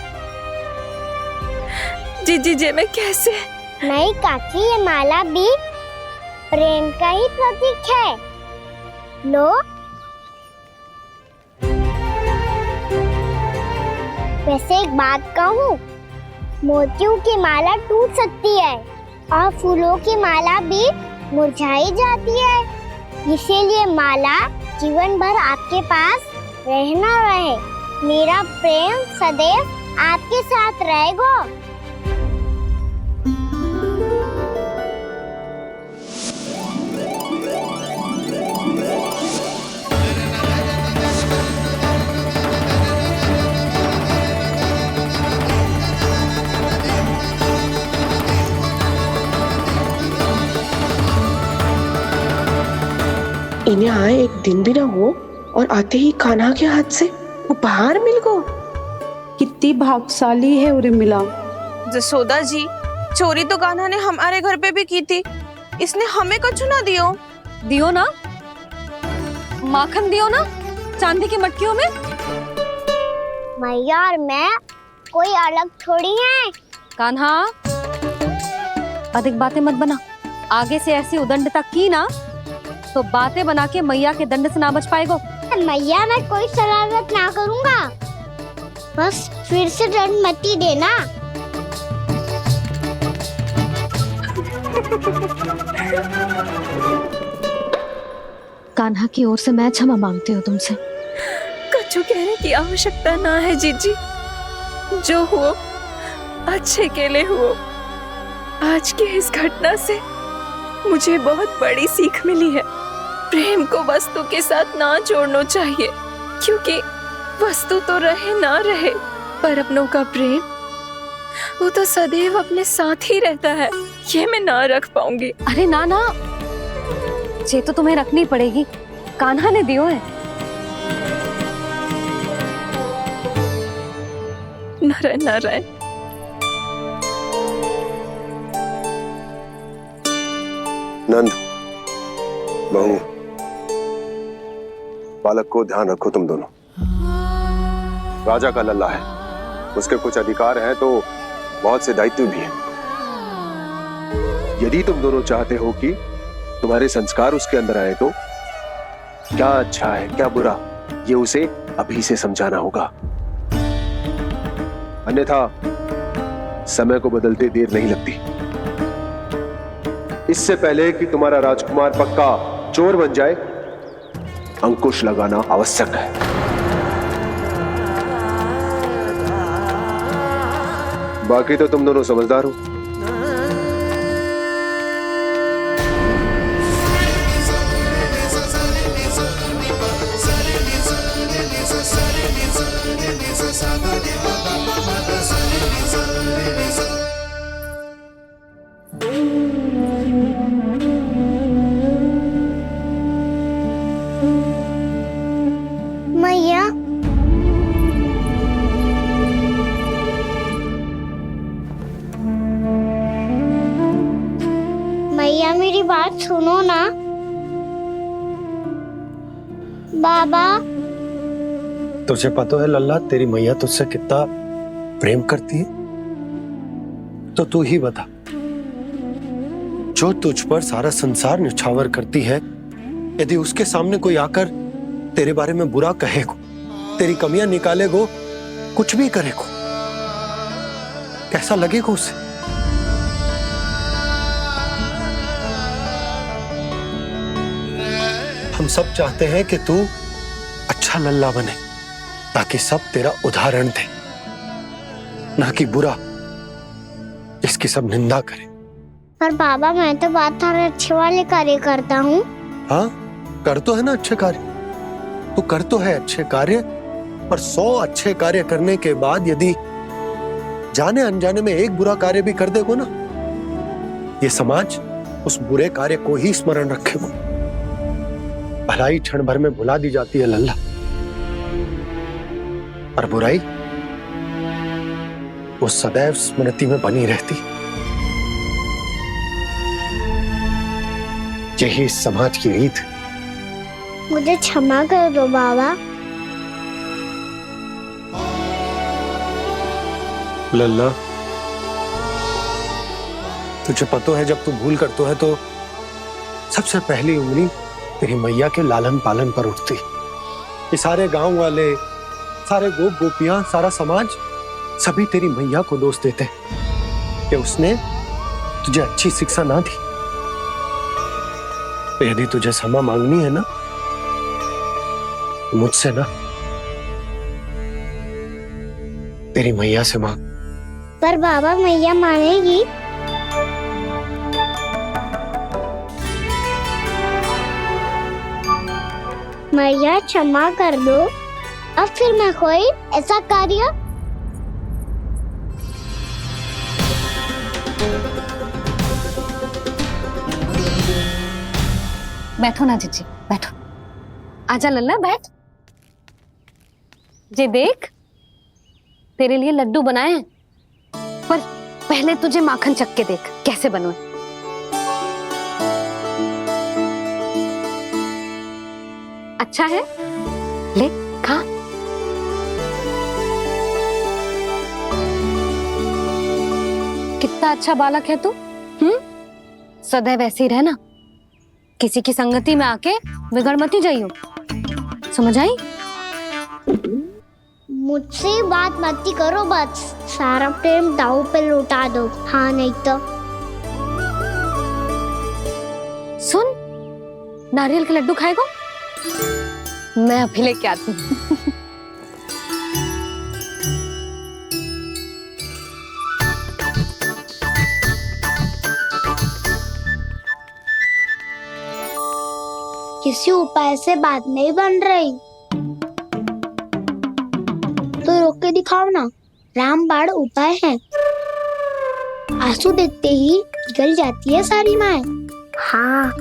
जीजी जे मैं कैसे? नहीं काकी, ये माला भी प्रेम का ही प्रतीक है। लो, वैसे एक बात कहूँ, मोतियों की माला टूट सकती है और फूलों की माला भी मुरझाई जाती है। इसीलिए माला जीवन भर आपके पास रहना रहे। मेरा प्रेम सदैव आपके साथ रहेगा। इन्हें आए एक दिन भी ना हो और आते ही कान्हा के हाथ से उपहार मिल गो। कितनी भाग्यशाली है उर्मिला। जसोदा जी, चोरी तो कान्हा ने हमारे घर पे भी की थी, इसने हमें कछु ना दियो। दियो ना, माखन दियो ना चांदी की मटकियों में। मैया और मैं कोई अलग थोड़ी है। कान्हा, अधिक बातें मत बना। आगे से ऐसी उदंडता की ना तो बातें बना के मैया के दंड से ना बच पाएगो। मैया मैं कोई शरारत ना करूंगा, बस फिर से दंड मत ही देना। कान्हा की ओर से मैं क्षमा मांगती हूँ तुमसे। कछु कहने की आवश्यकता ना है जीजी, जो हुआ अच्छे के लिए हुआ। आज की इस घटना से मुझे बहुत बड़ी सीख मिली है। प्रेम को वस्तु के साथ ना जोड़ना चाहिए, क्योंकि वस्तु तो रहे ना रहे, पर अपनों का प्रेम वो तो सदैव अपने साथ ही रहता है। ये मैं ना रख पाऊंगी। अरे ना ना, ये तो तुम्हें रखनी पड़ेगी, कान्हा ने दियो है। नारायण नारायण। नंद, बहू, बालक को ध्यान रखो तुम दोनों। राजा का लल्ला है, उसके कुछ अधिकार हैं तो बहुत से दायित्व भी हैं। यदि तुम दोनों चाहते हो कि तुम्हारे संस्कार उसके अंदर आए तो क्या अच्छा है क्या बुरा, ये उसे अभी से समझाना होगा। अन्यथा समय को बदलते देर नहीं लगती। इससे पहले कि तुम्हारा राजकुमार पक्का चोर बन जाए, अंकुश लगाना आवश्यक है। बाकी तो तुम दोनों समझदार हो। मैया, मैया मेरी बात सुनो ना। बाबा, तुझे पता है लल्ला, तेरी मैया तुझसे कितना प्रेम करती है, तो तू ही बता। जो तुझ पर सारा संसार न्यौछावर करती है, यदि उसके सामने कोई आकर तेरे बारे में बुरा कहेगो, तेरी कमियां निकालेगो, कुछ भी करेगो, कैसा लगेगा उसे? हम सब चाहते हैं कि तू अच्छा लल्ला बने, ताकि सब तेरा उदाहरण दे, ना कि बुरा जिसकी सब निंदा करे। पर बाबा मैं तो बात हर अच्छे वाले कार्य करता हूँ। हाँ, कर तो है ना अच्छे कार्य, तू कर तो है अच्छे कार्य, पर 100 अच्छे कार्य करने के बाद यदि जाने अनजाने में एक बुरा कार्य भी कर देगो ना, ये समाज उस बुरे कार्य को ही स्मरण रखेगो। भलाई क्षण भर में भुला दी जाती है लल्ला, और बुराई वो सदैव स्मृति में बनी रहती। यही इस समाज की रीत। मुझे क्षमा कर दो बाबा। लल्ला, तुझे पता है जब तू भूल करतो है तो सबसे पहली उंगली तेरी मैया के लालन पालन पर उठती। ये सारे गांव वाले, सारे गोप गोपियां, सारा समाज सभी तेरी मैया को दोष देते कि उसने तुझे अच्छी शिक्षा ना दी। तो यदि तुझे क्षमा मांगनी है ना, तो मुझसे ना, तेरी मैया से मांग। पर बाबा मैया मानेगी? मैया क्षमा कर दो, अब फिर मैं कोई ऐसा कार्य। बैठो ना जीजी, बैठो। आजा लल्ला, बैठ। जे देख, तेरे लिए लड्डू बनाए हैं, पर पहले तुझे माखन चख के देख कैसे बनो। अच्छा है, ले खा। कितना अच्छा बालक है तू। सदैव ऐसे ही रहना, किसी की संगति में आके बिगड़ मती जाइयो, समझ आई? मुझसे बात मत करो, बस सारा प्रेम दाव पे लौटा दो। हाँ नहीं तो सुन, नारियल के लड्डू खाएगा? मैं अभी लेके आती हूँ। किसी उपाय से बात नहीं बन रही तो रोक के दिखाओ ना। रामबाण उपाय है, आंसू देखते ही पिघल जाती है सारी माए। हाँ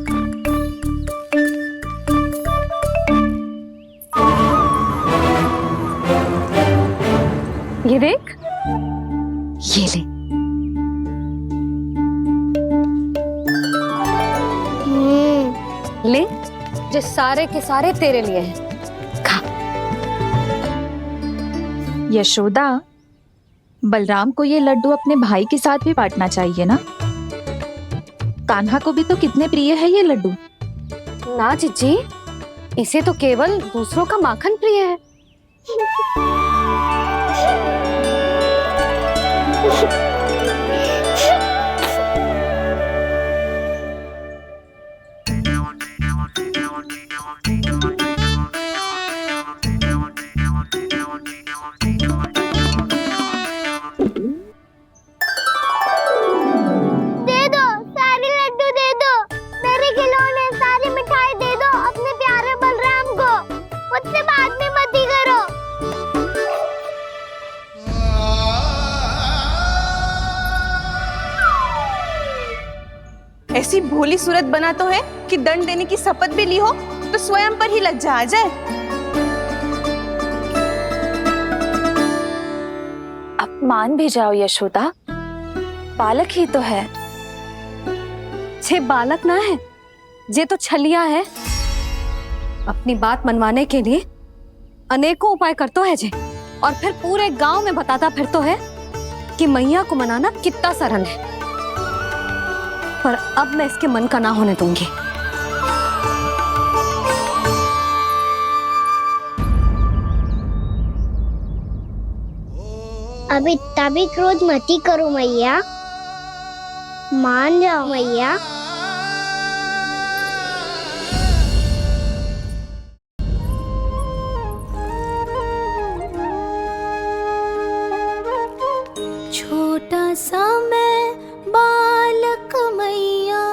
ये देख, ये ले। ले, जो सारे के सारे तेरे लिए हैं। यशोदा, बलराम को ये लड्डू अपने भाई के साथ भी बांटना चाहिए ना। कान्हा को भी तो कितने प्रिय है ये लड्डू। ना जीजी, इसे तो केवल दूसरों का माखन प्रिय है। ऐसी भोली सूरत बना तो है कि दंड देने की शपथ भी ली हो तो स्वयं पर ही लज्जा आ जाए। अब मान भी जाओ यशोदा, बालक ही तो है। छे बालक ना है, जे तो छलिया है। अपनी बात मनवाने के लिए अनेकों उपाय करतो है जे, और फिर पूरे गांव में बताता फिरतो है कि मैया को मनाना कितना सरल है। पर अब मैं इसके मन का ना होने दूंगी। अब इतना भी क्रोध मती करो मैया, मान जाओ मैया। छोटा सा मैं बालक मैया,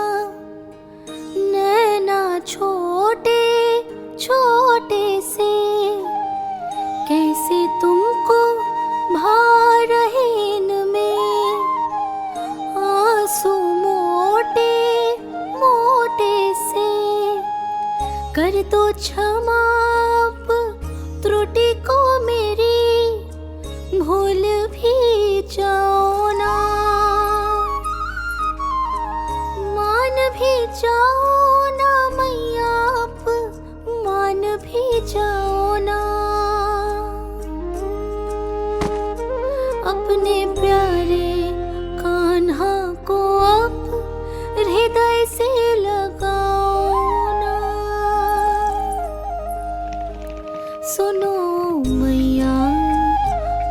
नैना छोटे छोटे से, कैसे तुमको भा रहे इनमें आंसू मोटे मोटे से। कर दो क्षमा त्रुटि को मेरी, भूल भी जाओ ना, मान भी जाओ ना मैया, आप मान भी जाओ ना। अपने प्यारे कान्हा को अब हृदय से लगाओ ना। सुनो मैया,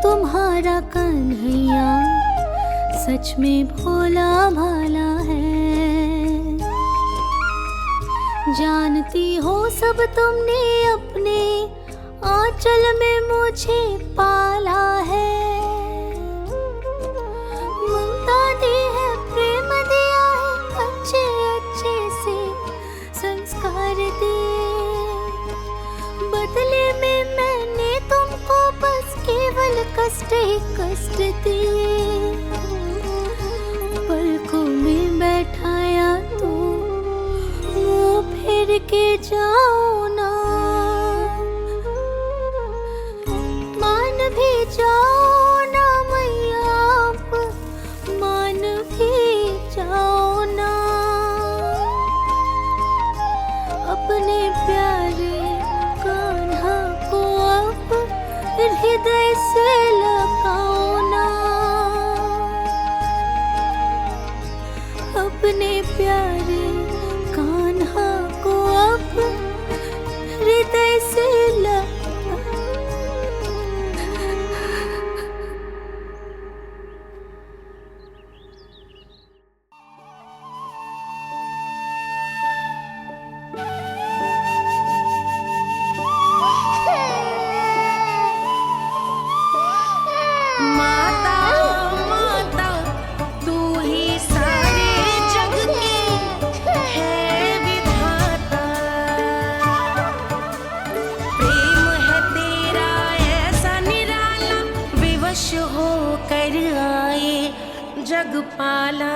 तुम्हारा कन्हैया सच में भोला भाला है। जानती हो सब तुमने अपने आंचल में मुझे पाला है। ममता दी है, प्रेम दिया है, अच्छे अच्छे से संस्कार दिए। बदले में मैंने तुमको बस केवल कष्ट ही कष्ट दिए। पलकों में बैठाया तो मुंह फेर के जाओ ना, मान भी जाओ ना मैया, आप मान हृदय से लगाओ ना अपने प्यारे कान्हा को, अब हृदय से माता माता तू ही सारे जग की है विधाता, प्रेम है तेरा ऐसा निराला, विवश हो कर आए जग पाला।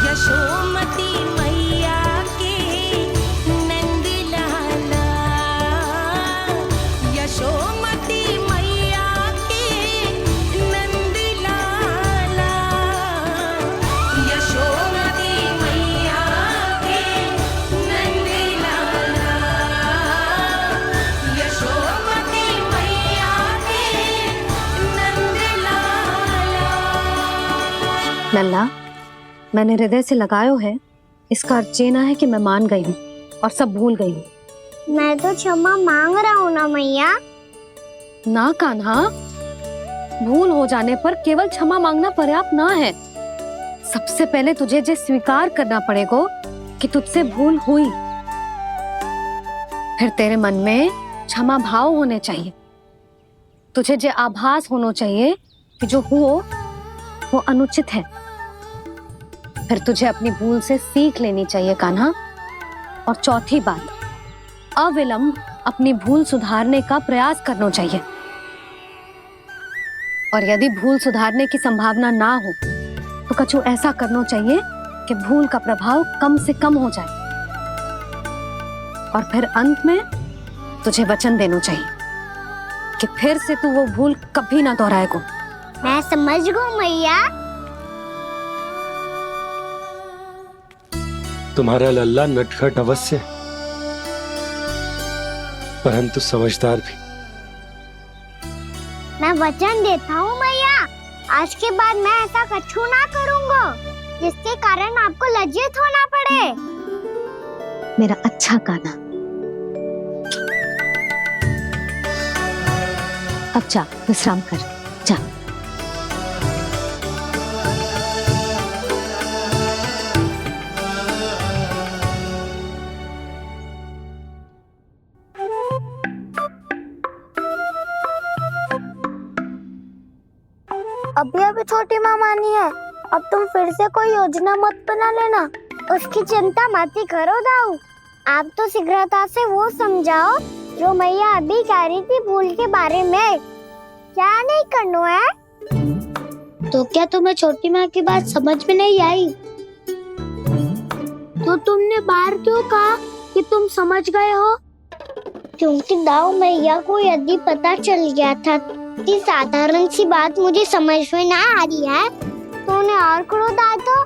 यशोमती मैया के नंद लाला, यशोमती मैया के नंद लाला, यशोमती मैया के नंद लाला, यशोमती मैया के नंद लाला। लल्ला, मैंने हृदय से लगायो है, इसका अर्थ ये ना है कि मैं मान गई हूँ और सब भूल गई हूँ। मैं तो क्षमा मांग रहा हूँ ना मैया। ना कान्हा, भूल हो जाने पर केवल क्षमा मांगना पर्याप्त ना है। सबसे पहले तुझे ये स्वीकार करना पड़ेगा कि तुझसे भूल हुई, फिर तेरे मन में क्षमा भाव होने चाहिए। तुझे ये आभास होना चाहिए कि जो हुआ वो अनुचित है। फिर तुझे अपनी भूल से सीख लेनी चाहिए कान्हा। और चौथी बात, अविलंब अपनी भूल सुधारने का प्रयास करना चाहिए। और यदि भूल सुधारने की संभावना ना हो तो कछु ऐसा करना चाहिए कि भूल का प्रभाव कम से कम हो जाए। और फिर अंत में तुझे वचन देना चाहिए कि फिर से तू वो भूल कभी ना दोहराएगा। मैं समझ गई मैया। तुम्हारा लल्ला नटखट अवश्य, परंतु समझदार भी। मैं वचन देता हूँ मैया, आज के बाद मैं ऐसा कछु ना करूँगा जिसके कारण आपको लज्जित होना पड़े। मेरा अच्छा कान्हा, अब जा विश्राम कर, जा। अभी अभी छोटी माँ मानी है, अब तुम फिर से कोई योजना मत बना लेना। उसकी चिंता मत ही करो दाऊ, आप तो शीघ्रता से वो समझाओ जो मैया अभी कह रही थी भूल के बारे में। क्या नहीं करना है? तो क्या तुम्हें छोटी माँ की बात समझ में नहीं आई? तो तुमने बाहर क्यों कहा कि तुम समझ गए हो? क्योंकि दाऊ मैया को यदि पता चल गया था कि साधारण सी बात मुझे समझ में ना आ रही है तो उन्हें और क्रोध आए तो?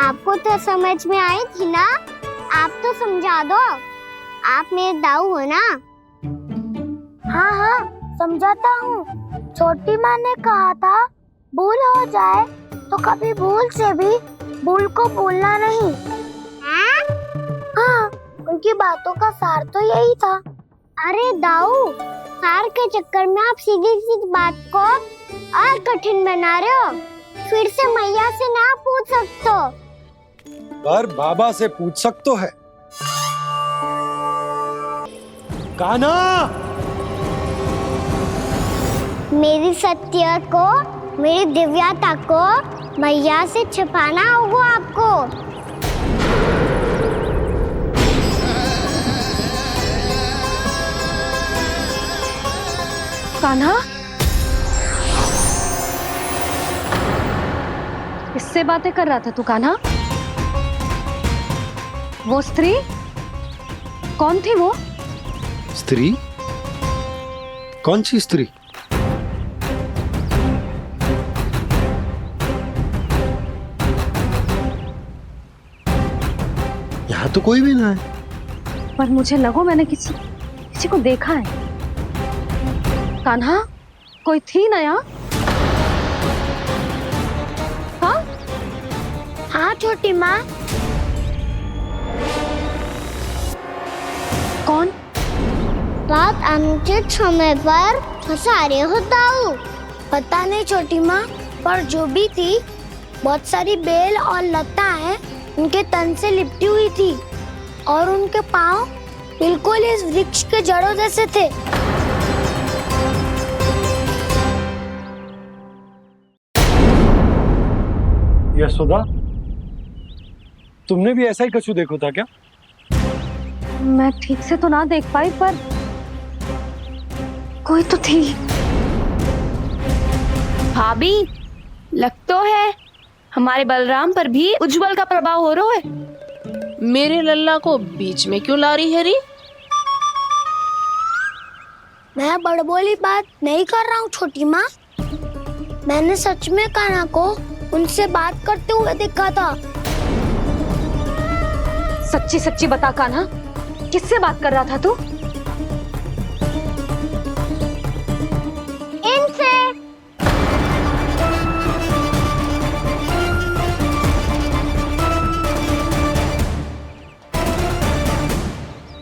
आपको तो समझ में आई थी ना, आप तो समझा दो। आप मेरे दाऊ हो ना। हाँ हाँ समझाता हूँ। छोटी माँ ने कहा था भूल हो जाए तो कभी भूल से भी भूल को भूलना नहीं। हाँ, उनकी बातों का सार तो यही था। अरे दाऊ, सार के चक्कर में आप सीधी सीधी बात को और कठिन बना रहे हो। फिर से मैया से ना पूछ सकते हो, पर बाबा से पूछ सकते है। कान्हा, मेरी सत्य को, मेरी दिव्यता को मैया से छिपाना होगा आपको। कान्हा, इससे बातें कर रहा था तू कान्हा? वो स्त्री कौन थी? वो स्त्री? कौन सी स्त्री? यहाँ तो कोई भी ना है। पर मुझे लगो मैंने किसी को देखा है। कान्हा, कोई थी ना यहाँ? हाँ हाँ छोटी माँ। कौन? रात अनुचित समय पर फंसा रहे हो दाऊ। पता नहीं छोटी माँ, पर जो भी थी बहुत सारी बेल और लता है उनके तन से लिपटी हुई थी और उनके पाँव बिल्कुल इस वृक्ष के जड़ों जैसे थे। यशोदा, तुमने भी ऐसा ही कछु देखो था क्या? मैं ठीक से तो ना देख पाई, पर कोई तो थी। भाभी, लग तो है हमारे बलराम पर भी उज्जवल का प्रभाव हो रहा है। मेरे लल्ला को बीच में क्यों ला रही है री? मैं बड़बोली बात नहीं कर रहा हूँ छोटी माँ। मैंने सच में कान्हा को उनसे बात करते हुए देखा था। सच्ची सच्ची बता कान्हा, किससे बात कर रहा था तू? इनसे।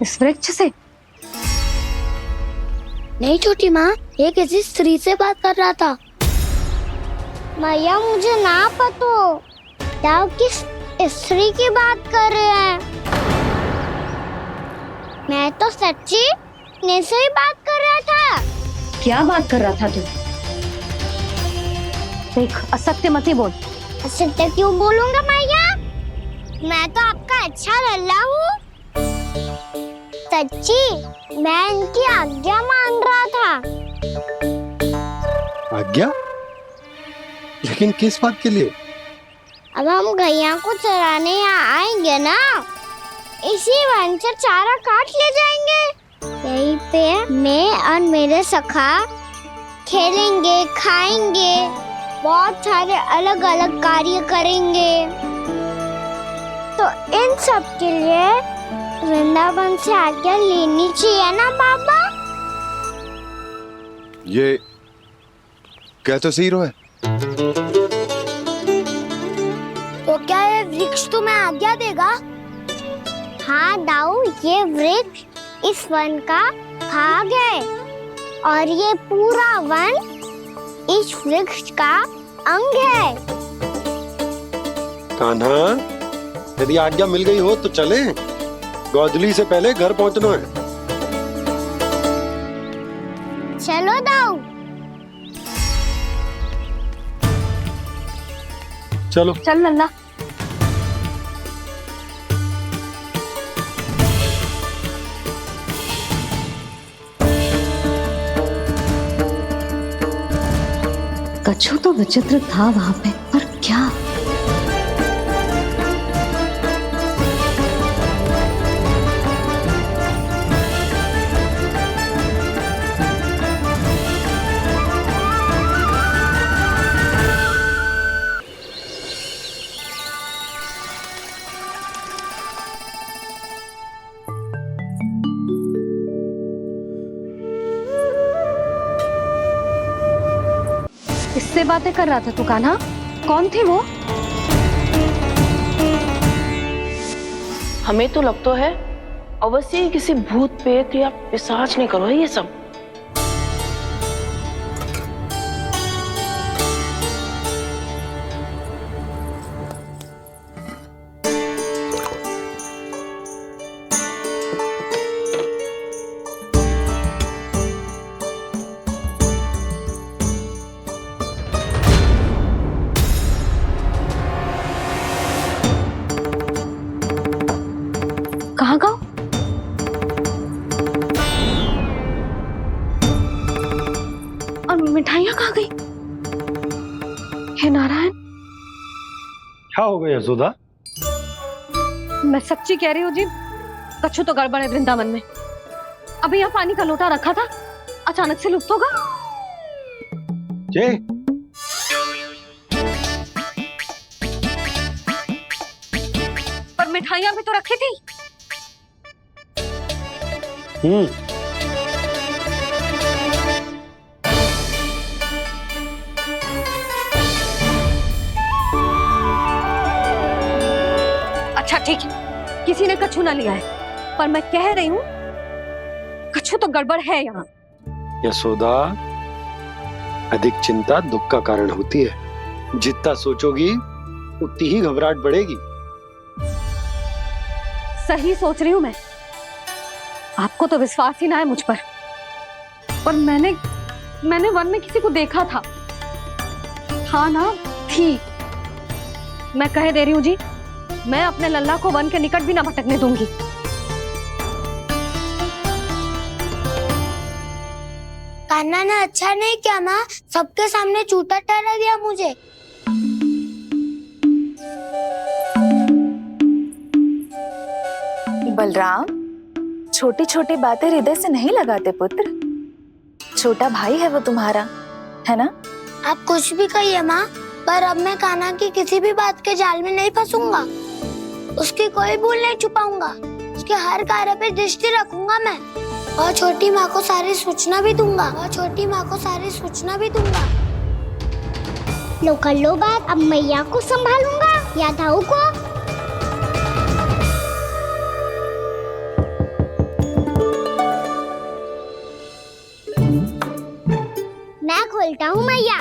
इस वृक्ष से? नहीं छोटी माँ, ये किसी स्त्री से बात कर रहा था। मैया मुझे ना पतो क्या किस स्त्री की बात कर रहे हैं। मैं तो सच्ची ने से ही बात कर रहा था। क्या बात कर रहा था तू? देख, असत्य मत ही बोल। असत्य क्यों बोलूंगा मैया? मैं तो आपका अच्छा लल्ला हूँ। सच्ची मैं इनकी आज्ञा मान रहा था। आज्ञा? लेकिन किस बात के लिए? अब हम गैया को चराने यहाँ आएंगे ना, इसी वन से चारा काट ले जाएंगे। यहीं पे मैं और मेरे सखा खेलेंगे, खाएंगे, बहुत सारे अलग अलग कार्य करेंगे। तो इन सब के लिए वृंदावन से आज्ञा लेनी चाहिए ना बाबा? ये क्या तो सही रो है? तो क्या ये वृक्ष तुम्हें आज्ञा देगा? हाँ दाऊ, ये वृक्ष इस वन का भाग है और ये पूरा वन इस वृक्ष का अंग है। कान्हा, यदि आज्ञा मिल गई हो तो चले। गोधली से पहले घर पहुंचना है। चलो दाऊ। चलो चल लल्ला। कछु तो विचित्र था वहां पे, पर क्या? किससे बातें कर रहा था तू कान्हा? कौन थी वो? हमें तो लगता है अवश्य ही किसी भूत प्रेत या पिशाच ने करो है ये सब। कहाँ गाँव? और मिठाइयाँ कहाँ गई? हे नारायण! क्या हो गया यशोदा? मैं सच्ची कह रही हूँ जी, कछु तो गड़बड़ है वृंदावन में। अभी यहाँ पानी का लोटा रखा था, अचानक से लुप्त होगा। जय, पर मिठाइयाँ भी तो रखी थी। अच्छा ठीक है, किसी ने कछु ना लिया है, पर मैं कह रही हूँ कछु तो गड़बड़ है यहाँ। यशोदा, अधिक चिंता दुख का कारण होती है। जितना सोचोगी उतनी ही घबराहट बढ़ेगी। सही सोच रही हूँ मैं। आपको तो विश्वास ही ना है मुझ पर मैंने वन में किसी को देखा था। हाँ ना, थी। मैं कह दे रही हूँ जी, मैं अपने लल्ला को वन के निकट भी ना भटकने दूंगी। कान्हा ने अच्छा नहीं किया माँ, सबके सामने चूता ठहरा दिया मुझे। बलराम, छोटी छोटी बातें हृदय से नहीं लगाते पुत्र। छोटा भाई है वो तुम्हारा, है ना? आप कुछ भी कहिए माँ, पर अब मैं कान्हा की किसी भी बात के जाल में नहीं फंसूंगा। उसकी कोई भूल नहीं छुपाऊंगा। उसके हर कार्य पे दृष्टि रखूंगा मैं, और छोटी माँ को सारी सूचना भी दूंगा। लो कर लो बात, अब मैया को संभालूंगा या दाऊ को। मैं खोलता हूँ मैया।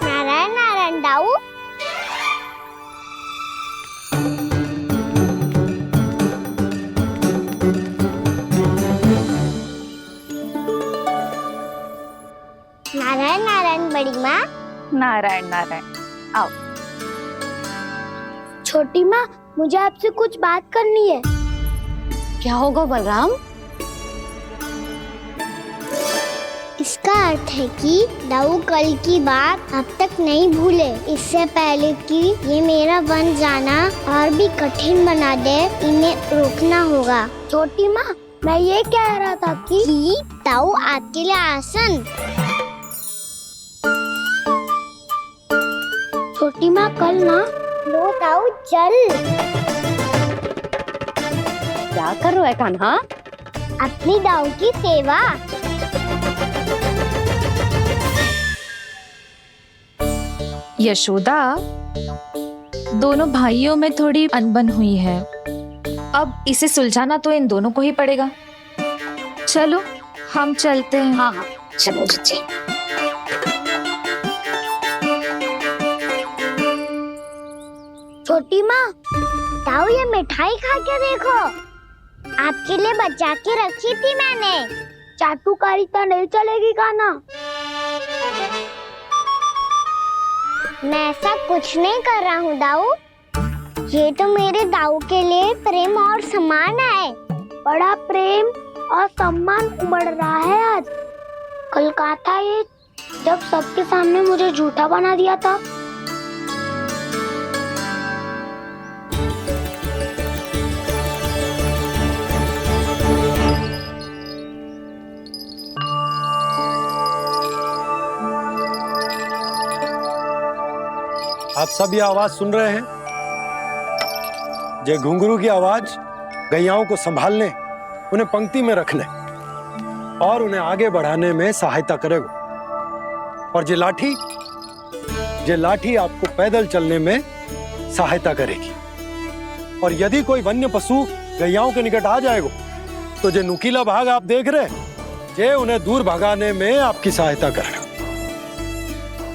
नारायण नारायण दाऊ। नारायण नारायण बड़ी माँ। नारायण नारायण, आओ। छोटी माँ, मुझे आपसे कुछ बात करनी है। क्या होगा बलराम? इसका अर्थ है कि दाऊ कल की बात अब तक नहीं भूले। इससे पहले कि ये मेरा वन जाना और भी कठिन बना दे, इन्हें रोकना होगा। छोटी माँ, मैं ये कह रहा था कि दाऊ आपके लिए आसन। छोटी माँ, कल ना लो दाऊ चल। क्या कर रहा है कान्हा? अपनी दाऊ की सेवा। यशोदा, दोनों भाइयों में थोड़ी अनबन हुई है। अब इसे सुलझाना तो इन दोनों को ही पड़ेगा। चलो हम चलते हैं। हाँ हाँ, चलो जी। छोटी माँ, दाऊ ये मिठाई खा के देखो। आपके लिए बचा के रखी थी मैंने। चाटुकारिता नहीं चलेगी कान्हा। मैं ऐसा कुछ नहीं कर रहा हूँ दाऊ। ये तो मेरे दाऊ के लिए प्रेम और सम्मान है। बड़ा प्रेम और सम्मान उमड़ रहा है आज। कल कहा था ये, जब सबके सामने मुझे झूठा बना दिया था। आप सब ये आवाज सुन रहे हैं? ये घुंघरू की आवाज गैयाओं को संभालने, उन्हें पंक्ति में रखने और उन्हें आगे बढ़ाने में सहायता करेगा। और ये लाठी आपको पैदल चलने में सहायता करेगी। और यदि कोई वन्य पशु गैयाओं के निकट आ जाएगा तो जो नुकीला भाग आप देख रहे हैं, ये उन्हें दूर भगाने में आपकी सहायता करेगा।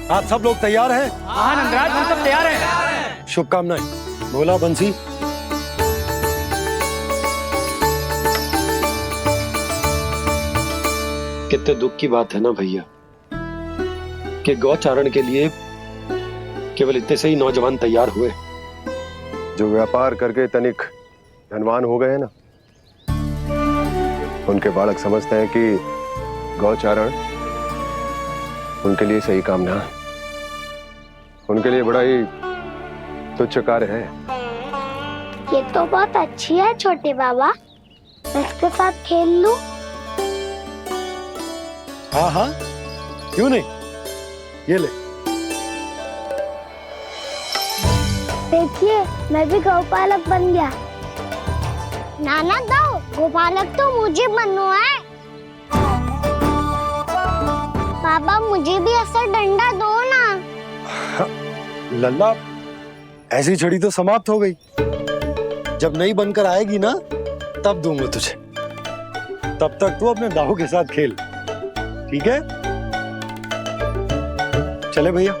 आप सब लोग तैयार हैं? हाँ नंदराज, हम सब तैयार हैं। शुभकामनाएं। बोला बंसी। कितने दुख की बात है ना भैया कि गौचारण के लिए केवल इतने से ही नौजवान तैयार हुए। जो व्यापार करके तनिक धनवान हो गए ना, उनके बालक समझते हैं कि गौचारण उनके लिए सही काम ना है। उनके लिए बड़ा ही तुच्छ कार्य है। ये तो बहुत अच्छी है छोटे बाबा, मैं इसके साथ खेल लूं? हाँ हाँ, क्यों नहीं, ये ले। देखिए मैं भी गौपालक बन गया। नाना दो, गौपालक तो मुझे बनना है। पापा मुझे भी ऐसा डंडा दो ना। लल्ला, ऐसी छड़ी तो समाप्त हो गई। जब नई बनकर आएगी ना तब दूंगा तुझे। तब तक तू अपने दाऊ के साथ खेल, ठीक है? चले भैया।